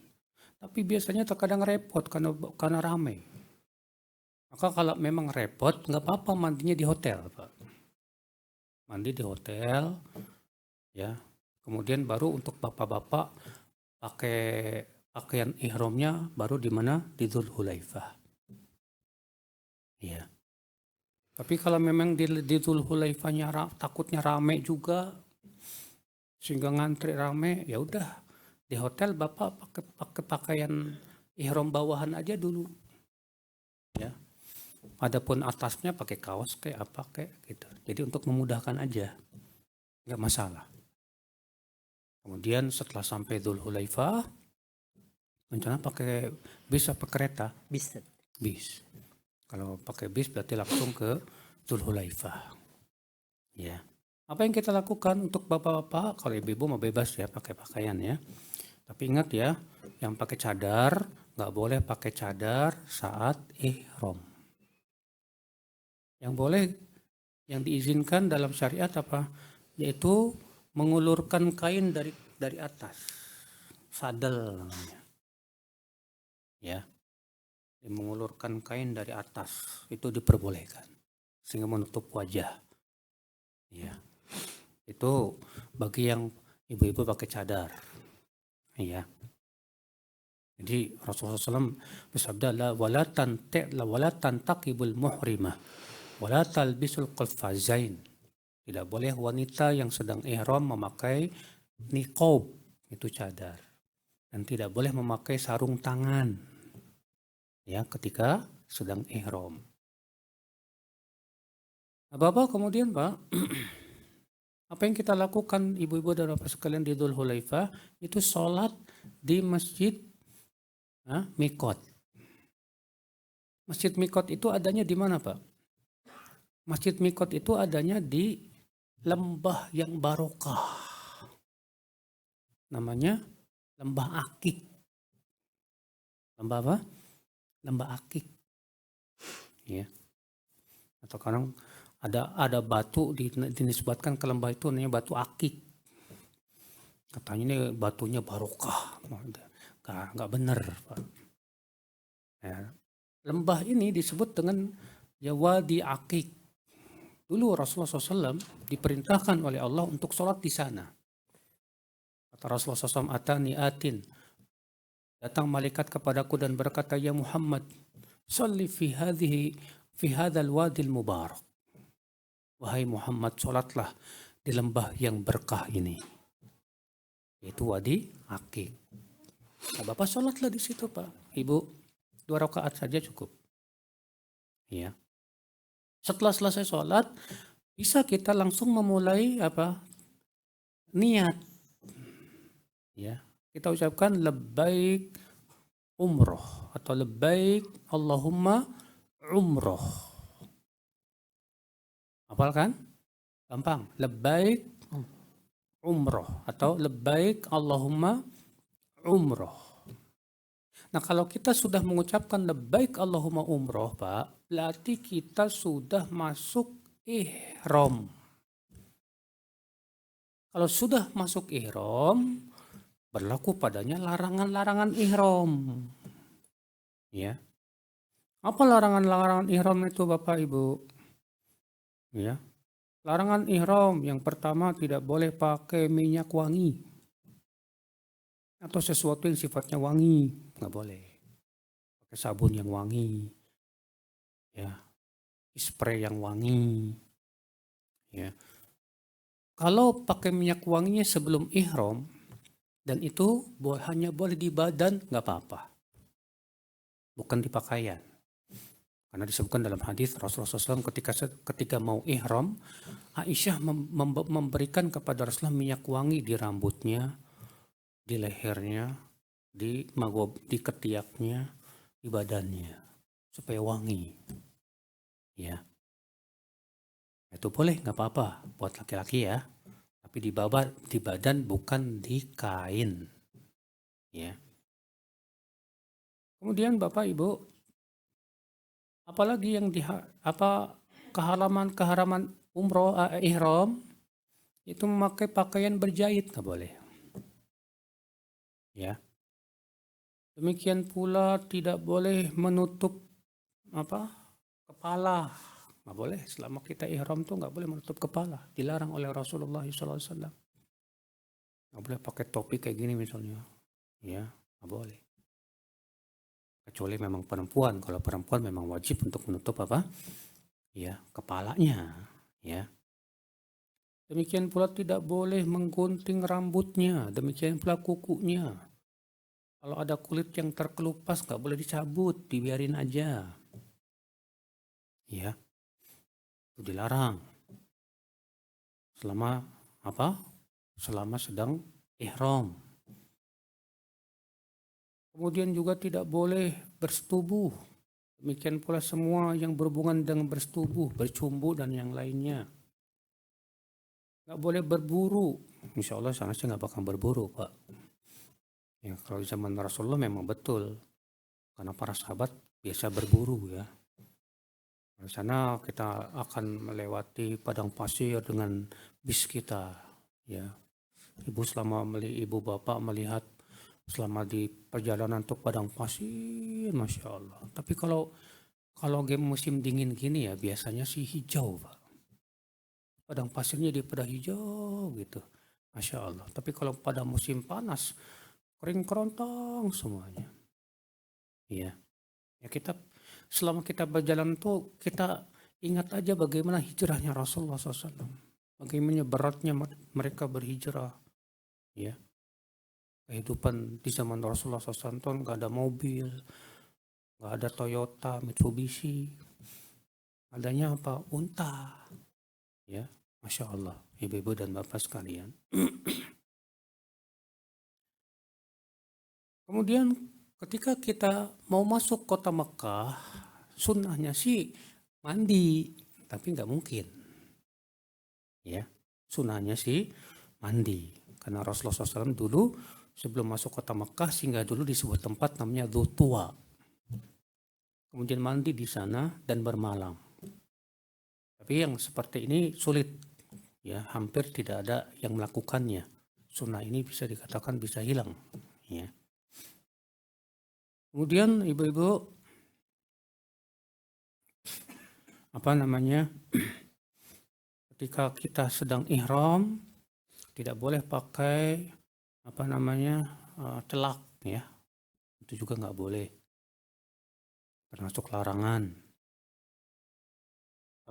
Tapi biasanya terkadang repot karena ramai. Maka kalau memang repot, nggak apa-apa mandinya di hotel, Pak. Mandi di hotel, ya. Kemudian baru untuk bapak-bapak pakai pakaian ihramnya baru di mana? Di Dzulhulaifah. Ya. Tapi kalau memang di Dzulhulaifahnya takutnya rame juga, sehingga ngantri rame, ya udah di hotel bapak pakai pakaian ihram bawahan aja dulu. Ya. Adapun atasnya pakai kaos kayak apa kayak gitu. Jadi untuk memudahkan aja, nggak masalah. Kemudian setelah sampai Dzulhulaifah, rencana pakai bis apa kereta? Bis. Kalau pakai bis berarti langsung ke Dzulhulaifah. Ya. Apa yang kita lakukan untuk bapak-bapak? Kalau ibu-ibu mau bebas ya pakai pakaian ya. Tapi ingat ya, yang pakai cadar nggak boleh pakai cadar saat ihram. Yang boleh, yang diizinkan dalam syariat apa? Yaitu mengulurkan kain dari atas, sadel namanya. Ya, mengulurkan kain dari atas itu diperbolehkan sehingga menutup wajah. Ya, itu bagi yang ibu-ibu pakai cadar. Ya. Jadi Rasulullah SAW bersabda wala tantaqibul muhrimah wala talbisul qaffazain. Tidak boleh wanita yang sedang ihram memakai niqab, itu cadar. Dan tidak boleh memakai sarung tangan ya ketika sedang ihram. Bapak kemudian Pak, apa yang kita lakukan ibu-ibu dan bapak sekalian di Dzulhulaifah itu sholat di Masjid Mikot. Masjid Mikot itu adanya di mana, Pak? Masjid Mikot itu adanya di lembah yang barokah. Namanya Lembah Akik. Lembah apa? Lembah Akik. Ya. Atau kadang ada batu dinisbatkan ke lembah itu namanya batu Akik. Katanya ini batunya barokah. Nggak benar, Pak. Ya. Lembah ini disebut dengan Wadi Akik. Dulu Rasulullah SAW diperintahkan oleh Allah untuk sholat di sana. Kata Rasulullah SAW, atani atin. Datang malaikat kepadaku dan berkata, ya Muhammad, salli fi hadzal wadil mubarak. Wahai Muhammad, sholatlah di lembah yang berkah ini. Itu Wadi Akik. Nah, Bapak sholatlah di situ, Pak. Ibu, 2 rakaat saja cukup. Ya. Setelah selesai sholat, bisa kita langsung memulai niat. Ya, kita ucapkan labbaik umroh atau labbaik Allahumma umroh. Hafal kan? Gampang. Labbaik umroh atau labbaik Allahumma umroh. Nah, kalau kita sudah mengucapkan labbaik Allahumma umroh, Pak, berarti kita sudah masuk ihram. Kalau sudah masuk ihram, berlaku padanya larangan-larangan ihram. Ya. Apa larangan-larangan ihram itu, Bapak Ibu? Ya. Larangan ihram yang pertama, tidak boleh pakai minyak wangi atau sesuatu yang sifatnya wangi, nggak boleh. Pakai sabun yang wangi, ya, spray yang wangi, ya. Kalau pakai minyak wanginya sebelum ihram dan itu hanya boleh di badan, nggak apa-apa, bukan di pakaian. Karena disebutkan dalam hadis Rasulullah SAW ketika mau ihram, Aisyah memberikan kepada Rasulullah minyak wangi di rambutnya, di lehernya, di ketiaknya, di badannya, supaya wangi. Ya, itu boleh, nggak apa-apa buat laki-laki ya. Tapi di badan bukan di kain. Ya. Kemudian Bapak Ibu, apalagi yang keharaman umroh ihram itu memakai pakaian berjahit, nggak boleh. Ya. Demikian pula tidak boleh menutup kepala, nggak boleh. Selama kita ihram tuh nggak boleh menutup kepala, dilarang oleh Rasulullah SAW. Nggak boleh pakai topi kayak gini misalnya, ya nggak boleh. Kecuali memang perempuan. Kalau perempuan memang wajib untuk menutup ya, kepalanya, ya. Demikian pula tidak boleh menggunting rambutnya, demikian pula kukunya. Kalau ada kulit yang terkelupas nggak boleh dicabut, dibiarin aja. Ya, itu dilarang. Selama sedang ihram. Kemudian juga tidak boleh bersetubuh. Demikian pula semua yang berhubungan dengan bersetubuh, bercumbu dan yang lainnya. Nggak boleh berburu. Insya Allah sana sih nggak bakal berburu, Pak. Ya, kalau zaman Rasulullah memang betul. Karena para sahabat biasa berburu ya. Di sana kita akan melewati padang pasir dengan bis kita. Ya. Ibu bapak melihat selama di perjalanan untuk padang pasir, Masya Allah. Tapi kalau game musim dingin gini ya biasanya sih hijau, Pak. Padang pasirnya pada hijau gitu. Masya Allah. Tapi kalau pada musim panas, kering kerontang semuanya. Iya. Ya selama kita berjalan tuh kita ingat aja bagaimana hijrahnya Rasulullah SAW. Bagaimana beratnya mereka berhijrah. Ya. Kehidupan di zaman Rasulullah SAW tuh nggak ada mobil, nggak ada Toyota, Mitsubishi. Adanya apa? Unta. Ya. Masya Allah. Ibu-ibu dan bapak sekalian. Kemudian ketika kita mau masuk kota Mekah, sunnahnya sih mandi, tapi nggak mungkin. Ya, sunnahnya sih mandi. Karena Rasulullah SAW dulu sebelum masuk kota Mekah singgah dulu di sebuah tempat namanya Dzutuwa. Kemudian mandi di sana dan bermalam. Tapi yang seperti ini sulit, ya, hampir tidak ada yang melakukannya. Sunnah ini bisa dikatakan bisa hilang, ya. Kemudian ibu-ibu, ketika kita sedang ihram tidak boleh pakai celak, ya. Itu juga nggak boleh, termasuk larangan.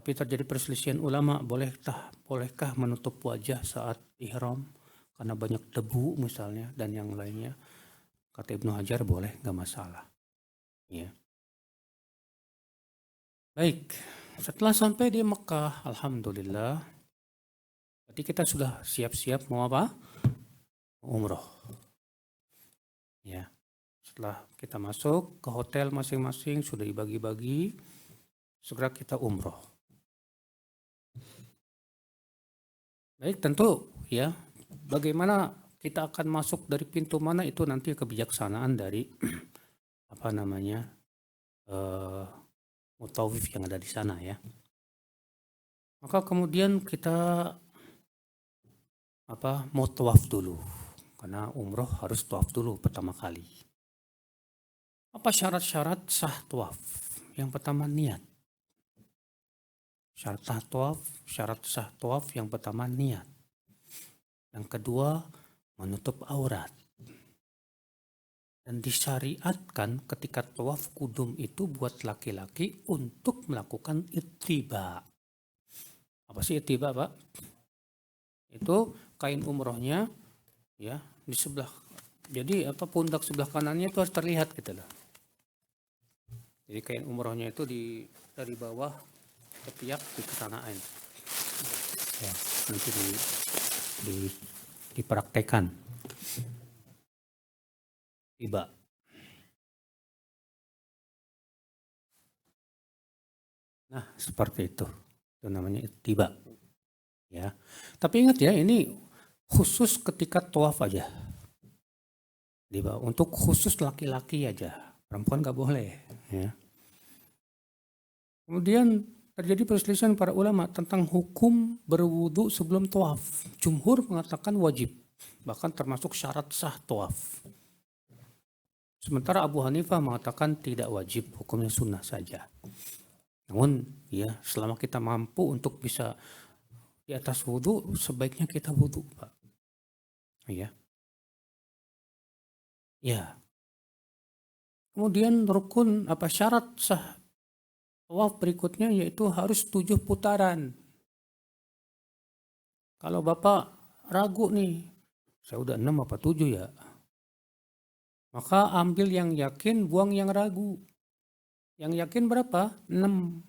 Tapi terjadi perselisihan ulama, bolehkah menutup wajah saat ihram karena banyak debu misalnya dan yang lainnya. Kata Ibnu Hajar boleh, nggak masalah. Ya. Baik, setelah sampai di Mekah, alhamdulillah, berarti kita sudah siap-siap mau apa? Umroh. Ya. Setelah kita masuk ke hotel masing-masing sudah dibagi-bagi, segera kita umroh. Baik, tentu ya, bagaimana kita akan masuk dari pintu mana itu nanti kebijaksanaan dari mutawif yang ada di sana, ya. Maka kemudian kita mau tawaf dulu, karena umroh harus tawaf dulu pertama kali. Apa syarat-syarat sah tawaf? Yang pertama niat. Syarat sah tawaf yang pertama niat. Yang kedua menutup aurat. Dan disyariatkan ketika tawaf kudum itu buat laki-laki untuk melakukan ittiba. Apa sih ittiba, Pak? Itu kain umrohnya, ya, di sebelah. Jadi pundak sebelah kanannya itu harus terlihat gitu loh. Jadi kain umrohnya itu dari bawah ketiak dikesanaan. Ya, nanti dipraktekan. Tiba. Nah, seperti itu. Itu namanya tiba. Ya. Tapi ingat ya, ini khusus ketika tawaf aja. Tiba. Untuk khusus laki-laki aja. Perempuan nggak boleh. Ya. Kemudian terjadi perselisihan para ulama tentang hukum berwudu sebelum tawaf. Jumhur mengatakan wajib. Bahkan termasuk syarat sah tawaf. Sementara Abu Hanifah mengatakan tidak wajib, hukumnya sunnah saja. Namun ya, selama kita mampu untuk bisa di atas wudu, sebaiknya kita wudu, Pak. Ya. Ya. Kemudian syarat sah tawaf berikutnya yaitu harus 7 putaran. Kalau Bapak ragu nih, saya udah 6 apa 7 ya. Maka ambil yang yakin, buang yang ragu. Yang yakin berapa? 6.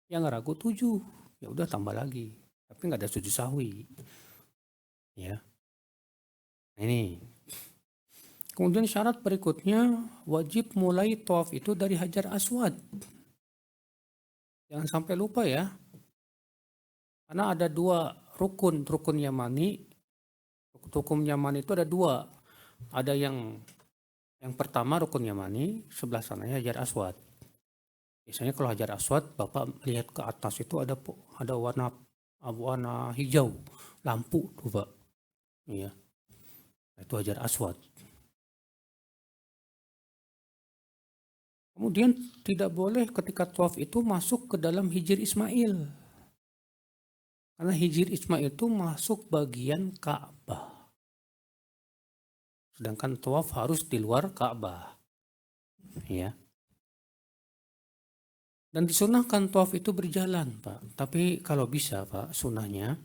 Yang ragu 7. Ya udah tambah lagi. Tapi nggak ada sujud sahwi. Ya. Ini. Kemudian syarat berikutnya wajib mulai tawaf itu dari Hajar Aswad. Jangan sampai lupa ya. Karena ada 2 rukun Yamani. Rukun Yamani itu ada 2. Ada yang pertama rukun Yamani, sebelah sananya Hajar Aswad. Biasanya kalau Hajar Aswad, Bapak lihat ke atas itu ada warna hijau, lampu tuh, Pak. Iya. Itu Hajar Aswad. Kemudian tidak boleh ketika tawaf itu masuk ke dalam Hijr Ismail. Karena Hijr Ismail itu masuk bagian Ka'bah. Sedangkan tawaf harus di luar Ka'bah. Ya. Dan disunahkan tawaf itu berjalan, Pak. Tapi kalau bisa, Pak, sunahnya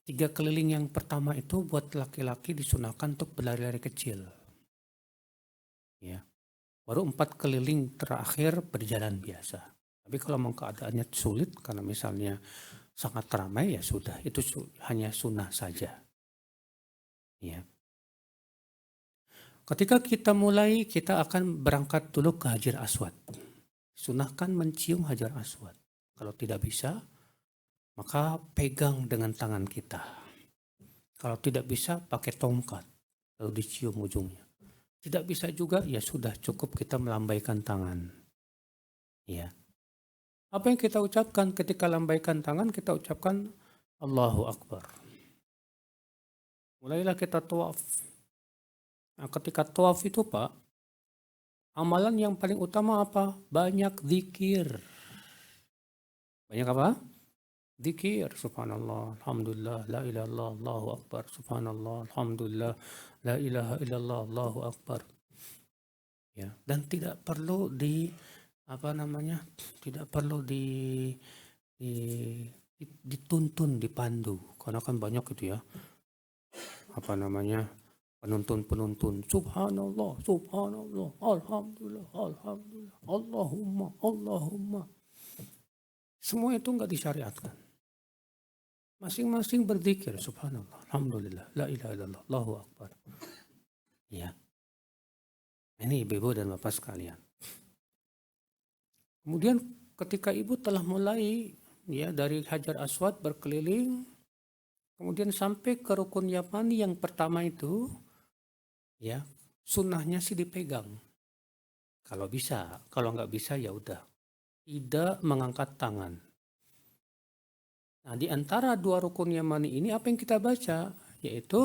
3 keliling yang pertama itu buat laki-laki disunahkan untuk berlari-lari kecil. Ya. Baru 4 keliling terakhir berjalan biasa. Tapi kalau memang keadaannya sulit karena misalnya sangat ramai, ya sudah, itu hanya sunnah saja. Ya. Ketika kita mulai, kita akan berangkat dulu ke Hajar Aswad. Sunahkan mencium Hajar Aswad. Kalau tidak bisa, maka pegang dengan tangan kita. Kalau tidak bisa, pakai tongkat, lalu dicium ujungnya. Tidak bisa juga, ya sudah cukup kita melambaikan tangan. Ya. Apa yang kita ucapkan ketika lambaikan tangan, kita ucapkan Allahu Akbar. Mulailah kita tawaf. Nah, ketika tawaf itu Pak, amalan yang paling utama apa? Banyak zikir. Banyak apa? Zikir. Subhanallah, alhamdulillah, la ilaha illallah, Allahu Akbar. Subhanallah, alhamdulillah, la ilaha illallah, Allahu Akbar. Ya, dan tidak perlu tidak perlu dituntun, dipandu, karena kan banyak itu ya, penuntun, subhanallah, subhanallah, alhamdulillah, alhamdulillah, Allahumma, Allahumma. Semua itu enggak disyariatkan. Masing-masing berzikir, subhanallah, alhamdulillah, la ilaha illallah, Allahu Akbar. Ya. Ini ibu dan bapak sekalian. Kemudian ketika ibu telah mulai ya dari Hajar Aswad berkeliling, kemudian sampai ke rukun Yamani yang pertama itu, ya sunnahnya sih dipegang. Kalau bisa, kalau nggak bisa ya udah, tidak mengangkat tangan. Nah di antara dua rukun Yamani ini apa yang kita baca? Yaitu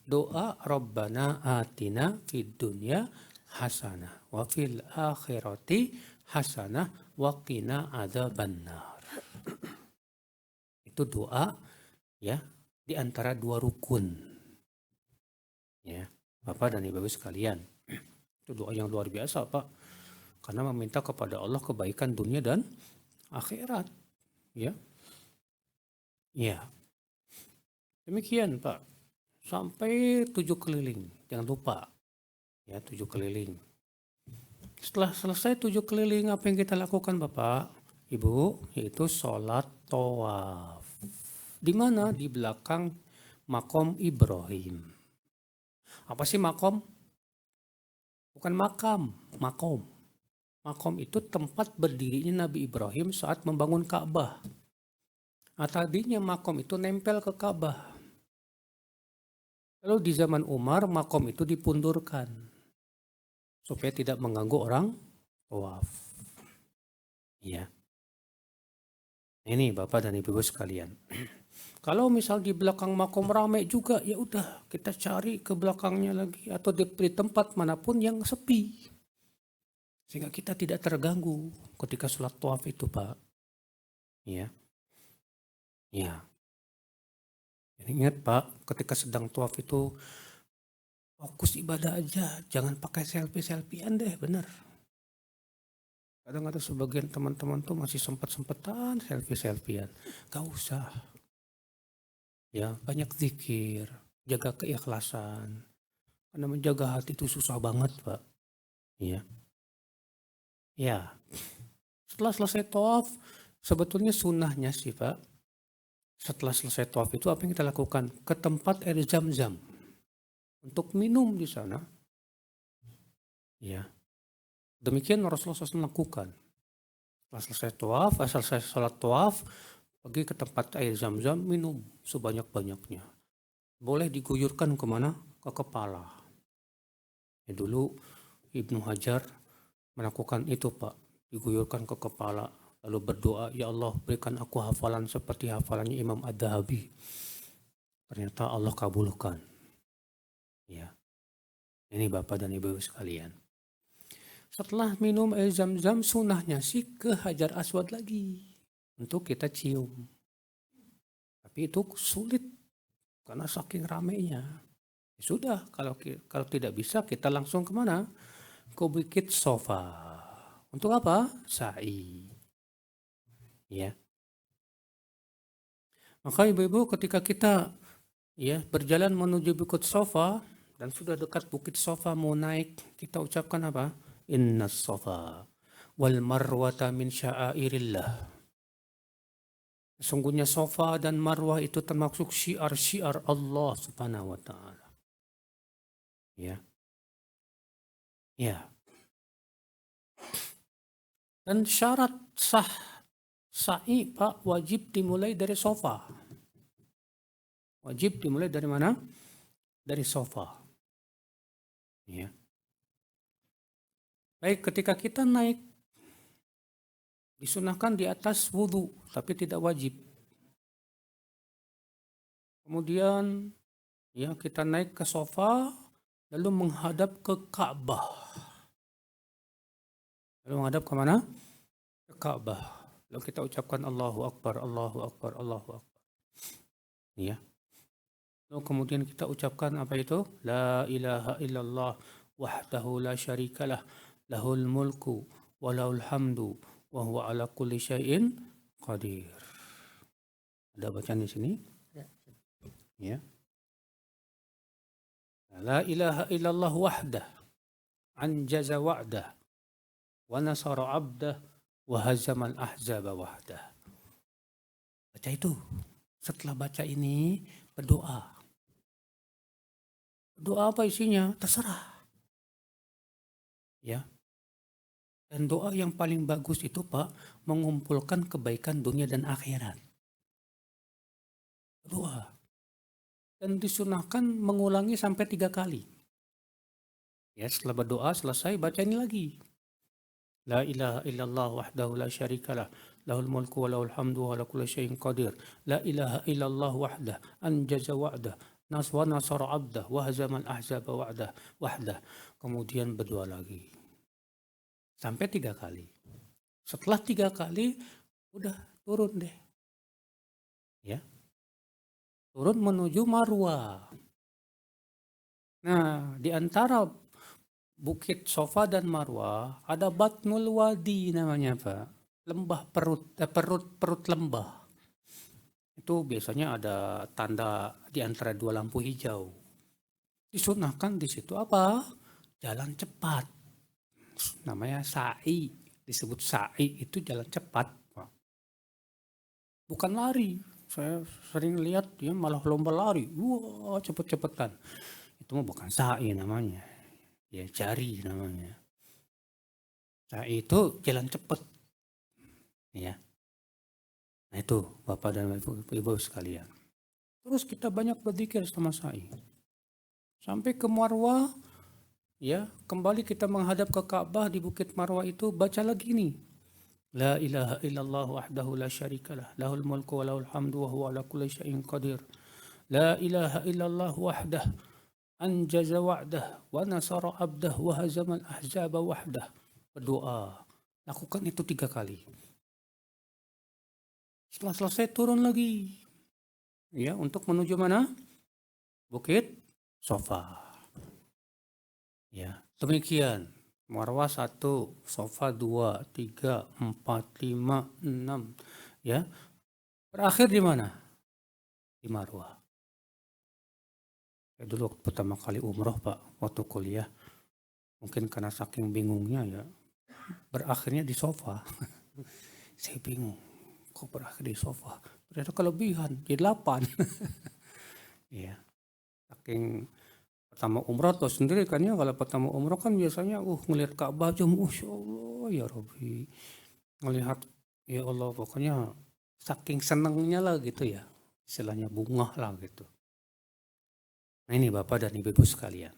doa Rabbana atina fid dunya hasanah wa fil akhirati hasanah wa qina adzabannar. Itu doa ya di antara dua rukun. Ya, Bapak dan Ibu sekalian. Itu doa yang luar biasa, Pak. Karena meminta kepada Allah kebaikan dunia dan akhirat. Ya. Ya. Demikian, Pak. Sampai 7 keliling. Jangan lupa. Ya, 7 keliling. Setelah selesai 7 keliling, apa yang kita lakukan Bapak, Ibu? Yaitu sholat tawaf. Di mana? Di belakang makom Ibrahim. Apa sih makom? Bukan makam, makom. Makom itu tempat berdirinya Nabi Ibrahim saat membangun Ka'bah. Nah, tadinya makom itu nempel ke Ka'bah. Lalu di zaman Umar, makom itu dipundurkan supaya tidak mengganggu orang tawaf. Ya. Ini Bapak dan Ibu sekalian. Kalau misal di belakang makom ramai juga, ya udah kita cari ke belakangnya lagi atau di tempat manapun yang sepi. Sehingga kita tidak terganggu ketika sholat tawaf itu, Pak. Ya. Ya. Jadi ingat, Pak, ketika sedang tawaf itu fokus ibadah aja, jangan pakai selfie-selfiean deh, bener. Kadang ada sebagian teman-teman tuh masih sempat-sempetan selfie-selfiean. Gak usah. Ya, banyak zikir, jaga keikhlasan. Karena menjaga hati itu susah banget, Pak. Ya. Ya. Setelah selesai tawaf, sebetulnya sunnahnya sih, Pak. Setelah selesai tawaf itu apa yang kita lakukan? Ke tempat air Zam-Zam untuk minum di sana. Ya. Demikian Rasulullah SAW lakukan. Setelah selesai tawaf, selesai sholat tawaf, pergi ke tempat air Zam-Zam, minum sebanyak-banyaknya. Boleh diguyurkan kemana? Ke kepala. Ya, dulu Ibnu Hajar melakukan itu, Pak. Diguyurkan ke kepala. Lalu berdoa, ya Allah berikan aku hafalan seperti hafalannya Imam Ad-Dhahabi. Ternyata Allah kabulkan. Ya. Ini Bapak dan Ibu sekalian. Setelah minum air Zam-Zam, sunnahnya sih ke Hajar Aswad lagi untuk kita cium. Tapi itu sulit karena saking ramainya. Ya sudah, kalau tidak bisa kita langsung kemana? Ke Bukit Sofa. Untuk apa? Sa'i. Ya. Maka ibu-ibu ketika kita ya berjalan menuju Bukit Sofa dan sudah dekat Bukit Sofa mau naik, kita ucapkan apa? Inna Sofa wal marwata min sya'airillah. Sesungguhnya Sofa dan Marwah itu termasuk syiar-syiar Allah Subhanahu wa taala. Ya. Ya. Dan syarat sah sa'i Pak wajib dimulai dari sofa. Wajib dimulai dari mana? Dari sofa. Ya. Baik, ketika kita naik disunahkan di atas wudhu, tapi tidak wajib. Kemudian ya kita naik ke sofa, lalu menghadap ke Ka'bah. Lalu menghadap ke mana? Ke Ka'bah. Lalu kita ucapkan Allahu Akbar, Allahu Akbar, Allahu Akbar. Ya. Lalu kemudian kita ucapkan apa itu? La ilaha illallah wahdahu la syarikalah lahul mulku wa lahul hamdu wa huwa ala kulli syai'in qadir. Ada bacaan di sini? Ya. La ilaha illallah wahdah anjaza wa'dah wa nasara 'abdah wa hazamal ahzaba wahdah. Baca itu. Setelah baca ini berdoa. Doa apa isinya? Terserah. Ya. Dan doa yang paling bagus itu Pak, mengumpulkan kebaikan dunia dan akhirat. Doa. Dan disunahkan mengulangi sampai 3 kali. Ya, setelah berdoa selesai baca ini lagi. La ilaha illallah wahdahu la syarikalah lahul mulku wa lahul hamdu wa ala kulli syai'in qadir. La ilaha illallah wahdah anjaza wa'dah wa nasara 'abdah wa hazamal ahzaba wahdah. Kemudian berdoa lagi. Sampai 3 kali. Setelah 3 kali udah turun deh. Ya. Turun menuju Marwah. Nah, di antara Bukit Sofa dan Marwah ada Batnul Wadi namanya Pak. Lembah perut lembah. Itu biasanya ada tanda di antara 2 lampu hijau. Disunahkan di situ apa? Jalan cepat. Namanya sa'i. Disebut sa'i itu jalan cepat. Pak. Bukan lari. Saya sering lihat dia malah lomba lari. Wah, cepet-cepetan. Itu mah bukan sa'i namanya. Ya, jari namanya. Sa'i itu jalan cepat. Ya. Nah itu Bapak dan Ibu sekalian. Terus kita banyak berzikir sama sa'i. Sampai ke Marwah, ya, kembali kita menghadap ke Ka'bah di Bukit Marwah itu baca lagi nih. La ilaha illallah wahdahu la syarikalah lahul mulku wa lahul hamdu wa huwa ala kulli syai'in qadir. La ilaha illallah wahdah anjaza wa'dah wa nasara 'abdah wa hazamal ahzaba wahdah. Berdoa. Lakukan itu 3 kali. Setelah selesai turun lagi. Ya, untuk menuju mana? Bukit Sofa. Ya, demikian. Marwah 1, Sofa 2, 3, 4, 5, 6. Ya. Berakhir di mana? Di Marwah. Ya, dulu pertama kali umroh Pak, waktu kuliah. Mungkin karena saking bingungnya ya, berakhirnya di Sofa. Saya bingung, kok berakhir di Sofa? Ternyata kelebihan, jadi 8. Ya, saking pertama umroh tuh sendiri kan ya, kalau pertama umroh kan biasanya ngelihat Ka'bah aja, Masya Allah ya Rabbi. Ngelihat, ya Allah, pokoknya saking senengnya lah gitu ya. Istilahnya bunga lah gitu. Nah ini Bapak dan Ibu sekalian.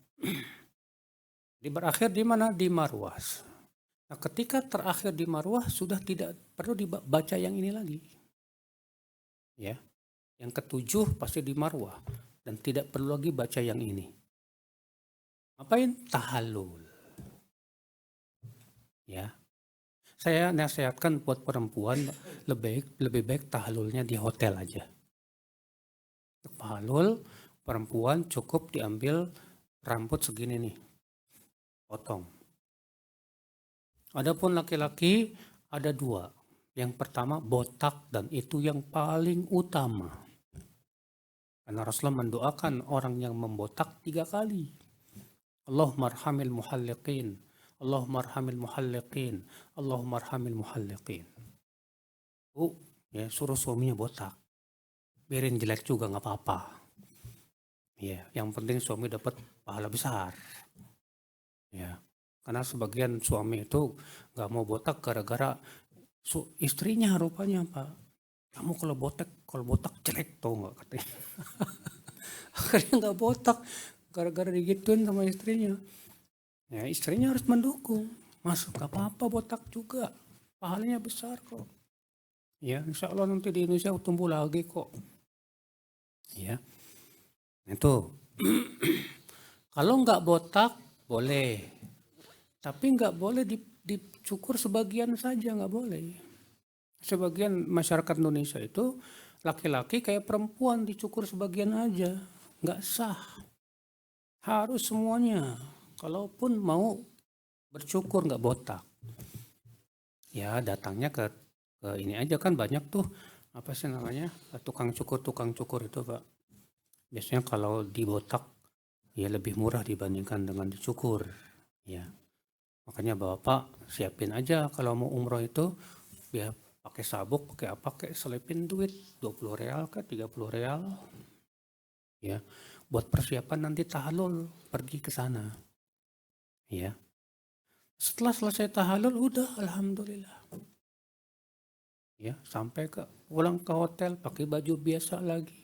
Di berakhir di mana? Di Marwah. Nah ketika terakhir di Marwah sudah tidak perlu dibaca yang ini lagi. Ya. Yang ke-7 pasti di Marwah dan tidak perlu lagi baca yang ini. Ngapain? Tahallul. Ya. Saya nasihatkan buat perempuan lebih baik tahallulnya di hotel aja. Tahallul perempuan cukup diambil rambut segini nih. Potong. Adapun laki-laki ada 2. Yang pertama botak dan itu yang paling utama. Karena Rasulullah mendoakan orang yang membotak 3 kali. Allahumma arhamil muhalliqin. Allahumma arhamil muhalliqin. Allahumma arhamil muhalliqin. Ya, suruh suaminya botak. Biarin jelek juga nggak apa-apa. Ya, yang penting suami dapat pahala besar. Ya. Karena sebagian suami itu nggak mau botak gara-gara istrinya rupanya Pak. Kamu kalau botak jelek tuh nggak katanya. Akhirnya nggak botak gara-gara digituin sama istrinya. Ya istrinya harus mendukung. Mas nggak apa-apa botak juga. Pahalanya besar kok. Ya insya Allah nanti di Indonesia tumbuh lagi kok. Ya itu. Kalau nggak botak boleh. Tapi nggak boleh dicukur sebagian saja, nggak boleh. Sebagian masyarakat Indonesia itu laki-laki kayak perempuan dicukur sebagian aja, nggak sah. Harus semuanya. Kalaupun mau bercukur nggak botak. Ya datangnya ke ini aja kan banyak tuh apa sih namanya tukang cukur itu Pak. Biasanya kalau dibotak ya lebih murah dibandingkan dengan dicukur. Ya makanya Bapak siapin aja kalau mau umroh itu ya pakai sabuk, pakai apa, kayak selipin duit 20 real ke 30 real ya buat persiapan nanti tahallul pergi ke sana ya. Setelah selesai tahallul udah alhamdulillah ya sampai pulang ke hotel pakai baju biasa lagi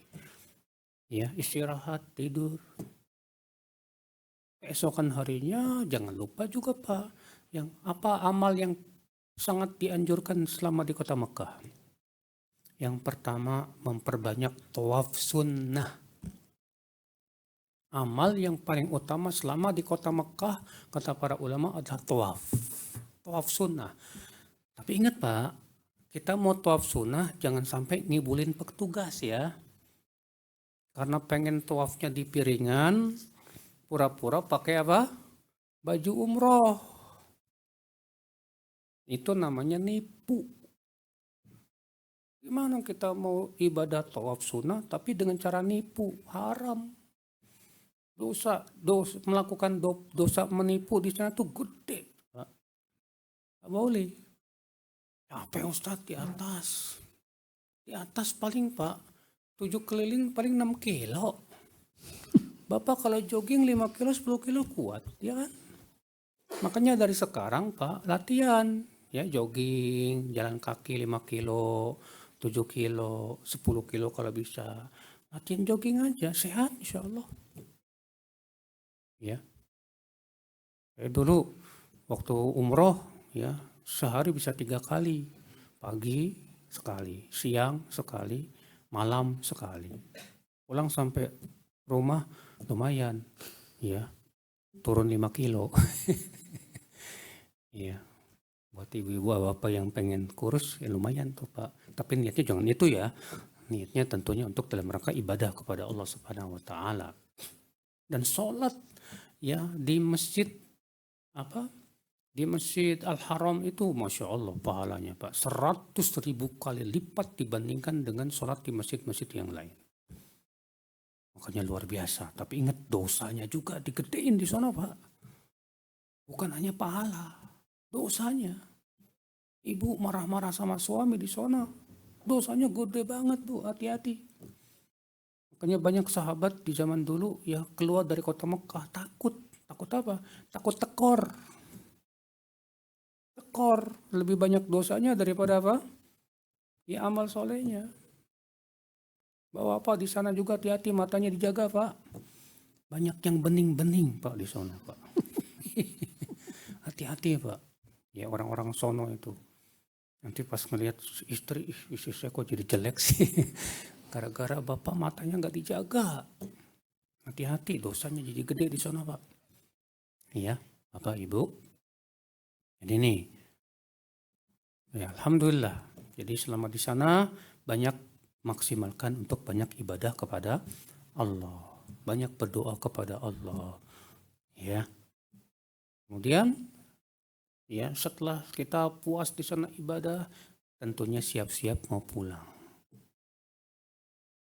ya istirahat tidur. Keesokan harinya jangan lupa juga Pak yang apa amal yang sangat dianjurkan selama di kota Mekah. Yang pertama memperbanyak tawaf sunnah. Amal yang paling utama selama di kota Mekah kata para ulama adalah tawaf. Tawaf sunnah. Tapi ingat Pak, kita mau tawaf sunnah jangan sampai ngibulin petugas ya. Karena pengen tawafnya di piringan, pura-pura pakai apa? Baju umroh. Itu namanya nipu. Gimana kita mau ibadah tawaf sunnah tapi dengan cara nipu? Haram. Dosa melakukan dosa menipu di sana tuh gede. Pak. Gak boleh. Apa yang Ustaz di atas? Di atas paling Pak, 7 keliling paling 6 kilo. Bapak kalau jogging 5 kilo, 10 kilo kuat, ya kan? Makanya dari sekarang Pak, latihan. Ya jogging, jalan kaki 5 kilo, 7 kilo, 10 kilo kalau bisa. Latihan jogging aja, sehat insya Allah. Ya, dulu waktu umroh ya sehari bisa 3 kali, pagi sekali, siang sekali, malam sekali. Pulang sampai rumah lumayan, ya turun 5 kilo. Ya, buat ibu-ibu apa yang pengen kurus ya lumayan tuh Pak. Tapi niatnya jangan itu ya, niatnya tentunya untuk dalam rangka ibadah kepada Allah Subhanahu Wa Taala. Dan sholat ya di masjid apa? Di Masjid Al-Haram itu Masya Allah pahalanya Pak 100.000 kali lipat dibandingkan dengan sholat di masjid-masjid yang lain. Makanya luar biasa. Tapi ingat dosanya juga digedein di sana Pak. Bukan hanya pahala, dosanya. Ibu marah-marah sama suami di sana. Dosanya gede banget Bu, hati-hati. Makanya banyak sahabat di zaman dulu ya keluar dari kota Mekah takut. Takut apa? Takut tekor. Lebih banyak dosanya daripada apa? Ya amal solehnya. Bawa apa di sana juga hati-hati matanya dijaga Pak. Banyak yang bening-bening Pak di sana Pak. Hati-hati Pak. Ya orang-orang sono itu. Nanti pas ngelihat istri saya kok jadi jelek sih. Gara-gara bapak matanya nggak dijaga. Hati-hati dosanya jadi gede di sana Pak. Iya Bapak Ibu. Jadi nih. Ya Alhamdulillah. Jadi selama di sana banyak maksimalkan untuk banyak ibadah kepada Allah. Banyak berdoa kepada Allah. Ya. Kemudian ya setelah kita puas di sana ibadah, tentunya siap-siap mau pulang.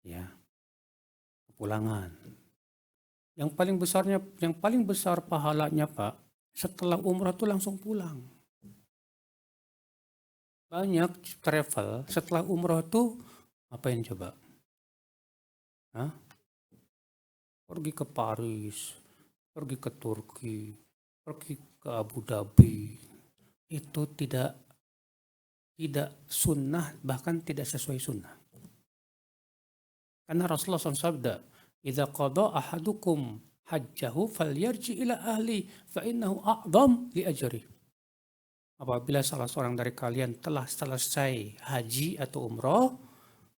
Ya. Kepulangan. Yang paling besar pahalanya Pak, setelah umrah tuh langsung pulang. Banyak travel setelah umrah tuh apa yang coba? Hah? Pergi ke Paris, pergi ke Turki, pergi ke Abu Dhabi itu tidak sunnah, bahkan tidak sesuai sunnah. Karena Rasulullah SAW sabda, "Idza qada ahadukum hajjahu falyarji ila ahli fa innahu a'dham li ajri." Apabila salah seorang dari kalian telah selesai haji atau umroh,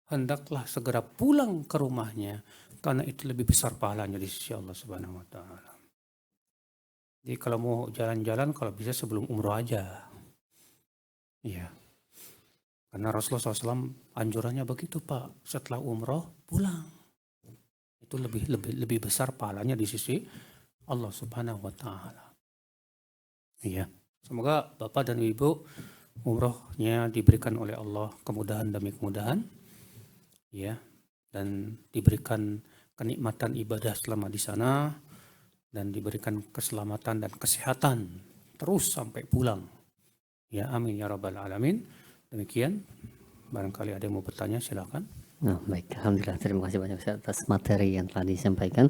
hendaklah segera pulang ke rumahnya karena itu lebih besar pahalanya di sisi Allah Subhanahu wa taala. Jadi kalau mau jalan-jalan kalau bisa sebelum umroh aja. Iya. Karena Rasulullah SAW anjurannya begitu Pak, setelah umroh pulang. Itu lebih besar pahalanya di sisi Allah Subhanahu wa taala. Iya. Semoga Bapak dan Ibu umrohnya diberikan oleh Allah kemudahan demi kemudahan. Ya. Dan diberikan kenikmatan ibadah selama di sana dan diberikan keselamatan dan kesehatan terus sampai pulang. Ya, amin ya rabbal alamin. Demikian, barangkali ada yang mau bertanya, silakan. Nah, baik, alhamdulillah, terima kasih banyak Ustaz atas materi yang telah disampaikan.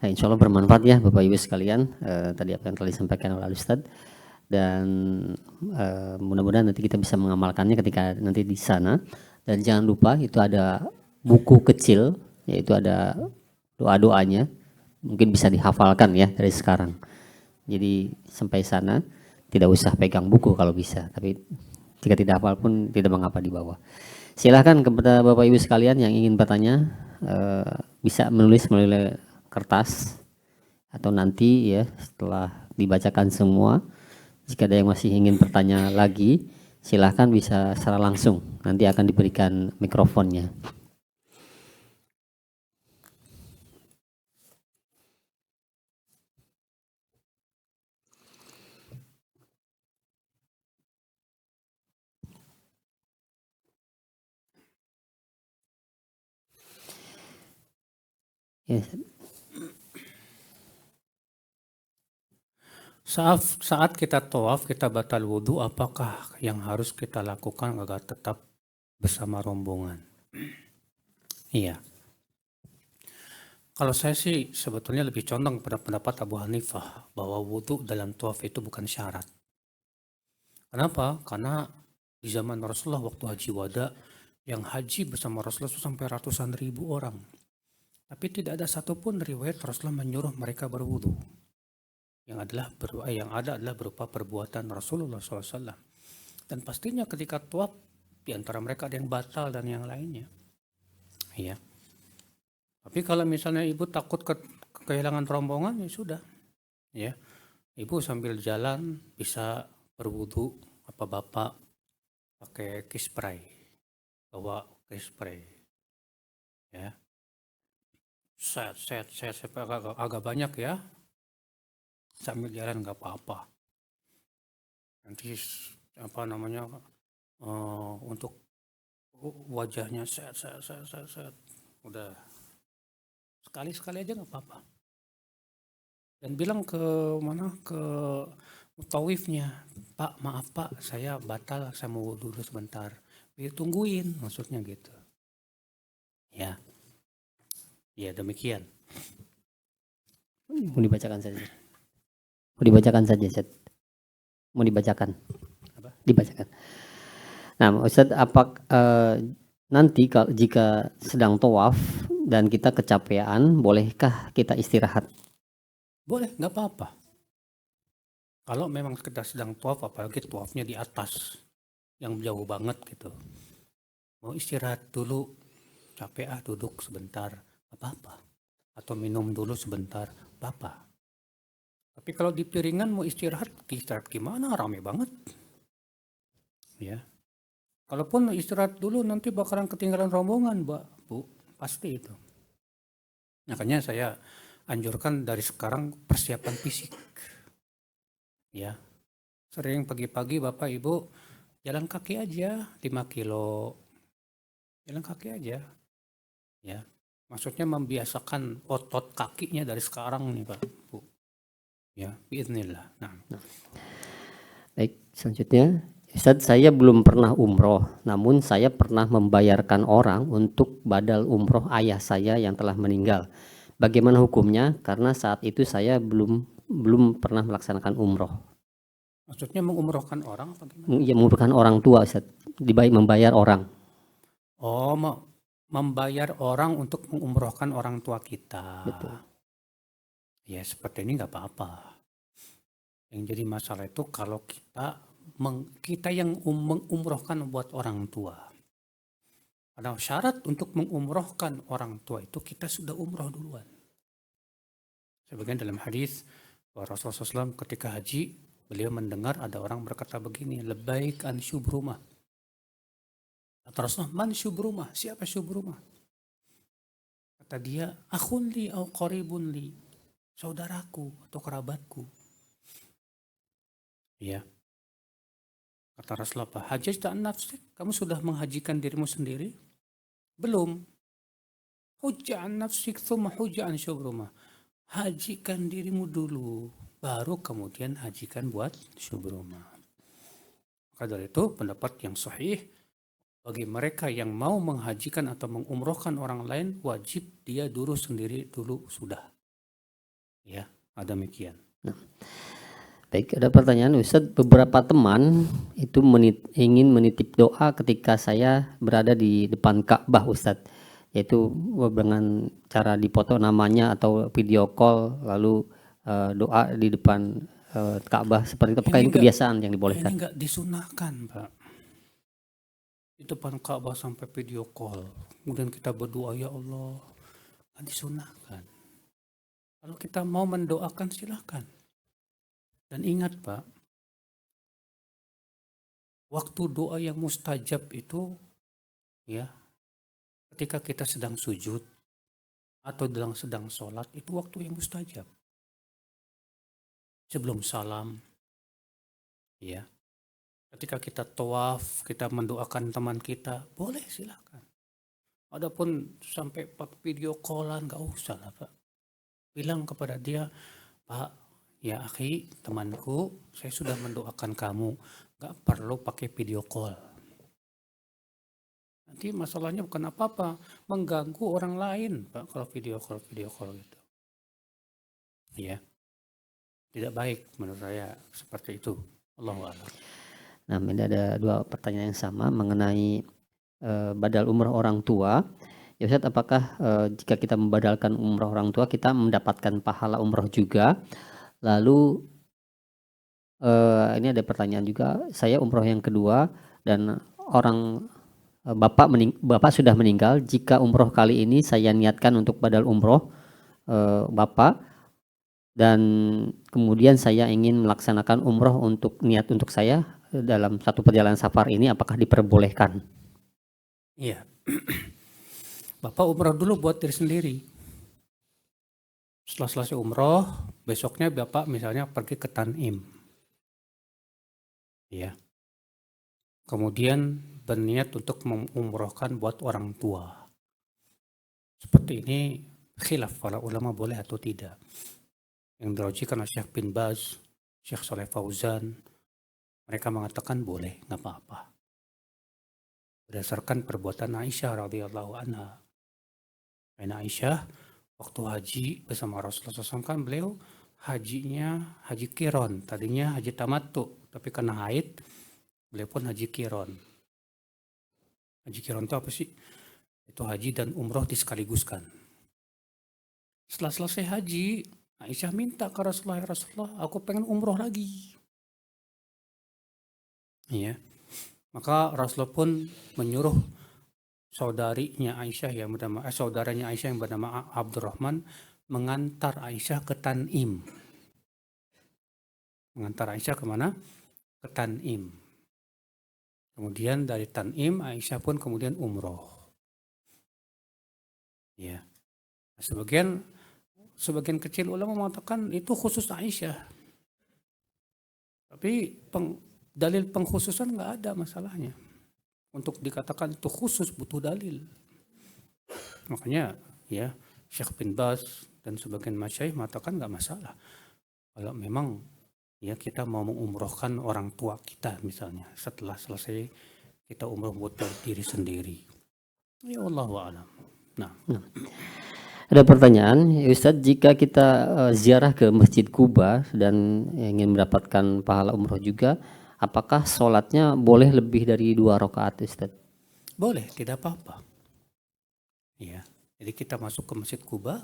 Insya Allah bermanfaat ya Bapak Ibu sekalian, tadi apa yang telah disampaikan oleh Ustaz, dan mudah-mudahan nanti kita bisa mengamalkannya ketika nanti di sana. Dan jangan lupa itu ada buku kecil, yaitu ada doa-doanya, mungkin bisa dihafalkan ya dari sekarang. Jadi sampai sana tidak usah pegang buku kalau bisa, tapi jika tidak hafal pun tidak mengapa dibawa. Silahkan kepada Bapak Ibu sekalian yang ingin bertanya, bisa menulis melalui kertas atau nanti ya setelah dibacakan semua, jika ada yang masih ingin bertanya lagi, silahkan bisa secara langsung, nanti akan diberikan mikrofonnya. Yes. Saat kita tawaf, kita batal wudhu, apakah yang harus kita lakukan agar tetap bersama rombongan? Iya. Kalau saya sih sebetulnya lebih condong pada pendapat Abu Hanifah bahwa wudhu dalam tawaf itu bukan syarat. Kenapa? Karena di zaman Rasulullah waktu haji wada, yang haji bersama Rasulullah itu sampai ratusan ribu orang. Tapi tidak ada satupun riwayat Rasulullah menyuruh mereka berwudhu. Yang ada adalah berupa perbuatan Rasulullah SAW. Dan pastinya ketika tawaf, di antara mereka ada yang batal dan yang lainnya. Iya. Tapi kalau misalnya ibu takut kehilangan rombongan, ya sudah. Ya, ibu sambil jalan bisa berwudhu, apa bapak pakai kispray, bawa kispray. Ya. Set agak banyak ya. Sambil jalan nggak apa-apa. Nanti untuk wajahnya set. Udah sekali aja nggak apa-apa. Dan bilang ke mutawifnya, Pak maaf Pak, saya batal, saya mau dulu sebentar. Tungguin, maksudnya gitu. Ya, ya demikian. Mau dibacakan saja. Mau dibacakan saja, Ustaz. Mau dibacakan. Apa? Dibacakan. Nah, Ustaz, nanti jika sedang tawaf dan kita kecapean, bolehkah kita istirahat? Boleh, nggak apa-apa. Kalau memang kita sedang tawaf, apalagi tawafnya di atas, yang jauh banget gitu. Mau istirahat dulu, capek duduk sebentar, apa-apa. Atau minum dulu sebentar, apa-apa. Tapi kalau di piringan mau istirahat gimana? Rame banget. Ya. Kalaupun istirahat dulu nanti bakalan ketinggalan rombongan, Bu. Pasti itu. Makanya saya anjurkan dari sekarang persiapan fisik. Ya. Sering pagi-pagi Bapak Ibu jalan kaki aja 5 kilo. Jalan kaki aja. Ya. Maksudnya membiasakan otot kakinya dari sekarang nih Pak, Bu. Ya, biiznillah. Nah. Baik, selanjutnya, Ustaz, saya belum pernah umroh, namun saya pernah membayarkan orang untuk badal umroh ayah saya yang telah meninggal. Bagaimana hukumnya? Karena saat itu saya belum pernah melaksanakan umroh. Maksudnya mengumrohkan orang apa gimana? Ya, merupakan orang tua Ustaz, membayar orang. Oh, membayar orang untuk mengumrohkan orang tua kita. Betul. Ya seperti ini nggak apa-apa. Yang jadi masalah itu kalau kita yang mengumrohkan buat orang tua. Ada syarat untuk mengumrohkan orang tua itu kita sudah umroh duluan. Sebagian dalam hadis bahwa Rasulullah SAW ketika haji, beliau mendengar ada orang berkata begini, labbaik an syubrumah. Kata Rasulullah, man syubrumah? Siapa syubrumah? Kata dia, akhun li au qaribun li, saudaraku atau kerabatku. Ya. Kata Rasulullah, apa? Hajjajta an nafsik? Kamu sudah menghajikan dirimu sendiri? Belum. Hujja an nafsik thumma hujja an syubrumah. Hajikan dirimu dulu, baru kemudian hajikan buat syubrumah. Maka dari itu pendapat yang sahih, bagi mereka yang mau menghajikan atau mengumrohkan orang lain, wajib dia dulu sendiri dulu sudah. Ya, ada demikian. Baik, ada pertanyaan Ustadz, beberapa teman itu ingin menitip doa ketika saya berada di depan Ka'bah Ustadz, yaitu dengan cara dipoto namanya atau video call lalu doa di depan Ka'bah seperti itu. Apakah ini kebiasaan yang dibolehkan? Ini enggak disunahkan, Pak. Di depan Ka'bah sampai video call, kemudian kita berdoa, ya Allah, enggak disunahkan. Kalau kita mau mendoakan silakan. Dan ingat Pak, waktu doa yang mustajab itu ya ketika kita sedang sujud atau sedang sholat, itu waktu yang mustajab. Sebelum salam, ya. Ketika kita tawaf, kita mendoakan teman kita, boleh silakan. Adapun sampai pakai video callan, nggak usah lah Pak. Bilang kepada dia, Pak, ya akhi, temanku, saya sudah mendoakan kamu, nggak perlu pakai video call. Nanti masalahnya bukan apa-apa, mengganggu orang lain Pak kalau video call gitu. Ya, tidak baik menurut saya seperti itu. Allahu a'lam. Nah, ini ada dua pertanyaan yang sama mengenai badal umroh orang tua. Ya Ustadz, apakah jika kita membadalkan umroh orang tua kita mendapatkan pahala umroh juga? Lalu ini ada pertanyaan juga, saya umroh yang kedua dan bapak sudah meninggal. Jika umroh kali ini saya niatkan untuk badal umroh bapak dan kemudian saya ingin melaksanakan umroh untuk saya dalam satu perjalanan safar ini, apakah diperbolehkan? Iya. Bapak umroh dulu buat diri sendiri. Setelah selesai umroh, besoknya Bapak misalnya pergi ke Tanim. Ya. Kemudian berniat untuk mengumrohkan buat orang tua. Seperti ini khilaf para ulama boleh atau tidak. Yang dirojikan oleh Syekh bin Baz, Syekh Saleh Fauzan, mereka mengatakan boleh, nggak apa-apa. Berdasarkan perbuatan Aisyah radhiyallahu anha. Karena Aisyah waktu haji bersama Rasulullah SAW kan beliau hajinya haji kiron, tadinya haji tamattu, tapi karena haid beliau pun haji kiron. Haji kiron itu apa sih? Itu haji dan umroh disekaligus-kan. Setelah selesai haji, Aisyah minta ke Rasulullah, ya Rasulullah, aku pengen umroh lagi. Iya. Maka Rasulullah pun menyuruh saudaranya Aisyah yang bernama Abdurrahman mengantar Aisyah ke Tanim. Mengantar Aisyah kemana? Ke Tanim. Kemudian dari Tanim Aisyah pun kemudian umroh. Ya. Sebagian kecil ulama mengatakan itu khusus Aisyah. Tapi dalil pengkhususan nggak ada masalahnya. Untuk dikatakan itu khusus butuh dalil. Makanya ya Syekh bin Baz dan sebagian masyayikh mengatakan nggak masalah. Kalau memang ya kita mau mengumrohkan orang tua kita misalnya setelah selesai kita umroh buat diri sendiri. Ya Allahu a'lam. Nah. Ada pertanyaan, ya Ustadz, jika kita ziarah ke Masjid Kuba dan ingin mendapatkan pahala umroh juga, apakah sholatnya boleh lebih dari 2 rakaat, Ustadz? Boleh, tidak apa-apa. Ya, jadi kita masuk ke Masjid Kuba,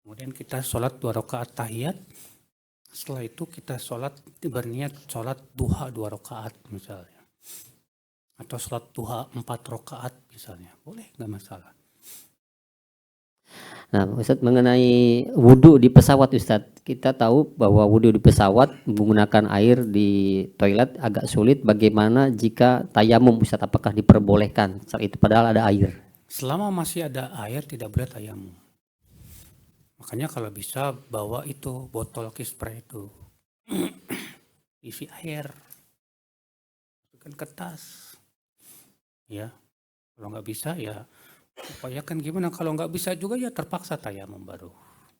kemudian kita sholat 2 rakaat tahiyat. Setelah itu kita sholat berniat sholat duha 2 rakaat misalnya, atau sholat duha 4 rakaat misalnya, boleh, nggak masalah. Nah, Ustadz, mengenai wudhu di pesawat, Ustadz, kita tahu bahwa wudhu di pesawat menggunakan air di toilet agak sulit. Bagaimana jika tayamum, Ustadz? Apakah diperbolehkan saat itu padahal ada air? Selama masih ada air tidak boleh tayamum. Makanya kalau bisa bawa itu botol kispray itu isi air, kan kertas. Ya, kalau nggak bisa ya upayakan gimana. Kalau nggak bisa juga ya terpaksa tayamum baru.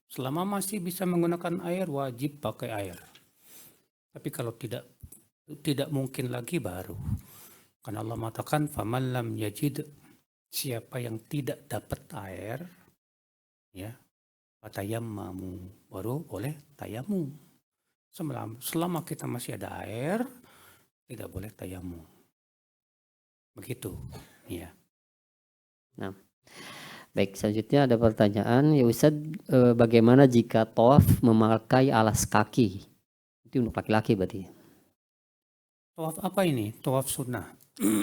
Selama masih bisa menggunakan air wajib pakai air. Tapi kalau tidak mungkin lagi baru. Karena Allah mengatakan faman lam yajid, siapa yang tidak dapat air ya fatayammamu, baru boleh tayamum. Selama kita masih ada air tidak boleh tayamum. Begitu ya. Nah, baik, selanjutnya ada pertanyaan, ya Ustadz, bagaimana jika tawaf memakai alas kaki? Itu untuk laki-laki berarti. Tawaf apa ini? Tawaf sunnah.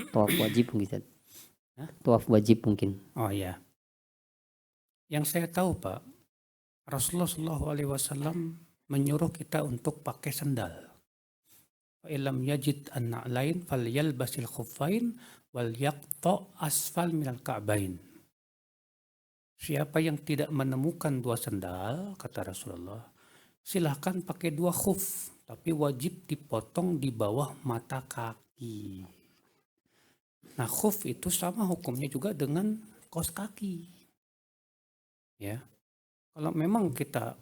Tawaf wajib mungkin, Ustadz. Hah? Tawaf wajib mungkin. Oh ya. Yang saya tahu Pak, Rasulullah SAW menyuruh kita untuk pakai sendal. Fa'ilam yajid an-na'lain falyalbasil khuffain wal yaqta asfal minal ka'bain. Siapa yang tidak menemukan 2 sendal, kata Rasulullah, silahkan pakai 2 khuf, tapi wajib dipotong di bawah mata kaki. Nah, khuf itu sama hukumnya juga dengan kaos kaki. Ya. Kalau memang kita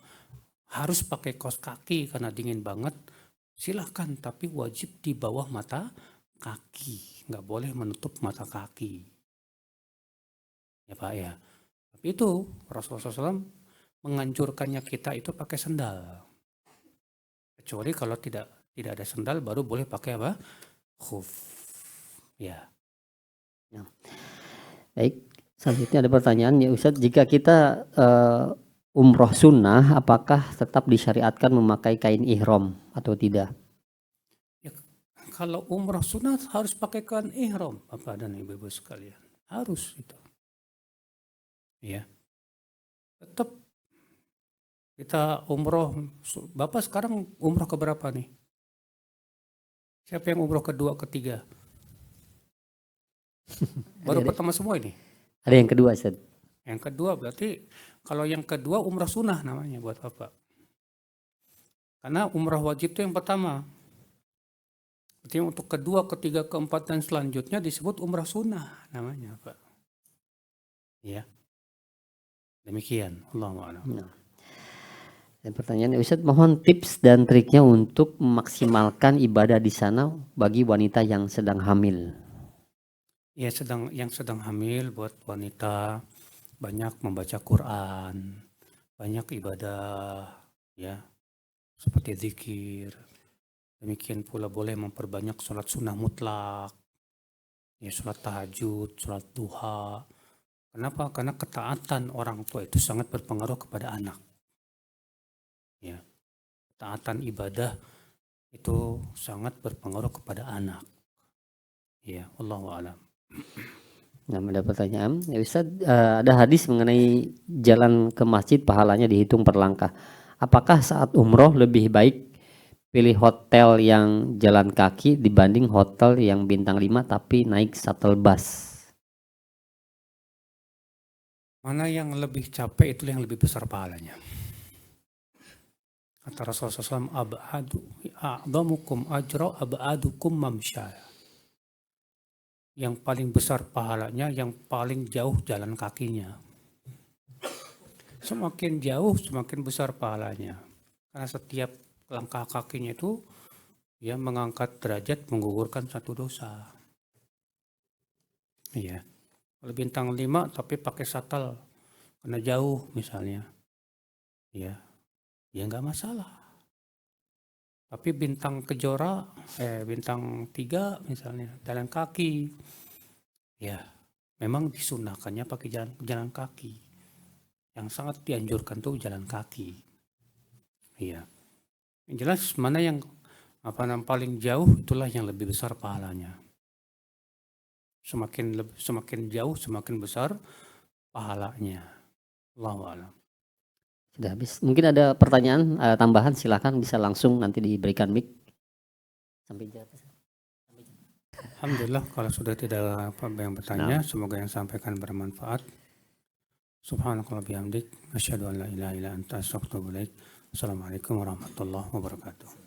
harus pakai kaos kaki karena dingin banget, silahkan, tapi wajib di bawah mata kaki. Nggak boleh menutup mata kaki. Ya Pak ya. Tapi itu Rasulullah SAW menganjurkannya kita itu pakai sendal. Kecuali kalau tidak ada sendal baru boleh pakai apa? Khuf. Ya. Baik, selanjutnya ada pertanyaan, ya Ustadz, jika kita umroh sunnah, apakah tetap disyariatkan memakai kain ihram atau tidak? Ya, kalau umroh sunnah harus pakai kain ihram, Bapak dan Ibu-ibu sekalian. Harus itu. Ya. Tetap kita umroh. Bapak sekarang umroh ke berapa nih? Siapa yang umroh kedua, ketiga? Baru pertama semua ini. Ada yang kedua, Ustadz. Yang kedua berarti kalau yang kedua umrah sunnah namanya buat Bapak. Karena umrah wajib itu yang pertama. Berarti untuk kedua, ketiga, keempat dan selanjutnya disebut umrah sunnah namanya Pak. Ya. Demikian. Allahu a'lam. Nah. Dan pertanyaan, Ustadz, mohon tips dan triknya untuk memaksimalkan ibadah di sana bagi wanita yang sedang hamil. Ya, yang sedang hamil buat wanita banyak membaca Quran, banyak ibadah ya, seperti zikir. Demikian pula boleh memperbanyak sholat sunnah mutlak, ya, sholat tahajud, sholat duha. Kenapa? Karena ketaatan orang tua itu sangat berpengaruh kepada anak. Ya, ketaatan ibadah itu sangat berpengaruh kepada anak. Ya, Allahu a'lam. Nah, ada pertanyaan, ya Ustadz, ada hadis mengenai jalan ke masjid pahalanya dihitung per langkah. Apakah saat umroh lebih baik pilih hotel yang jalan kaki dibanding hotel yang bintang 5 tapi naik shuttle bus? Mana yang lebih capek itu yang lebih besar pahalanya. Kata Rasulullah SAW, a'zamukum ajra ab'adukum mamsya. Yang paling besar pahalanya yang paling jauh jalan kakinya. Semakin jauh semakin besar pahalanya. Karena setiap langkah kakinya itu ya mengangkat derajat, menggugurkan satu dosa. Iya. Kalau bintang 5 tapi pakai shuttle. karena jauh misalnya, ya nggak masalah. Tapi bintang kejora, bintang 3 misalnya jalan kaki, ya memang disunahkannya pakai jalan kaki. Yang sangat dianjurkan tuh jalan kaki. Iya. Yang jelas mana yang paling jauh itulah yang lebih besar pahalanya. Semakin jauh semakin besar pahalanya. Allahu a'lam. Sudah habis. Mungkin ada pertanyaan tambahan, silakan bisa langsung nanti diberikan mic. Sampai di atas. Alhamdulillah kalau sudah tidak ada apa yang bertanya, semoga yang sampaikan bermanfaat. Subhanakallah bihamdik, asyhadu an la ilaha illa anta astaghfiruka wa atubu ilaik. Assalamualaikum warahmatullahi wabarakatuh.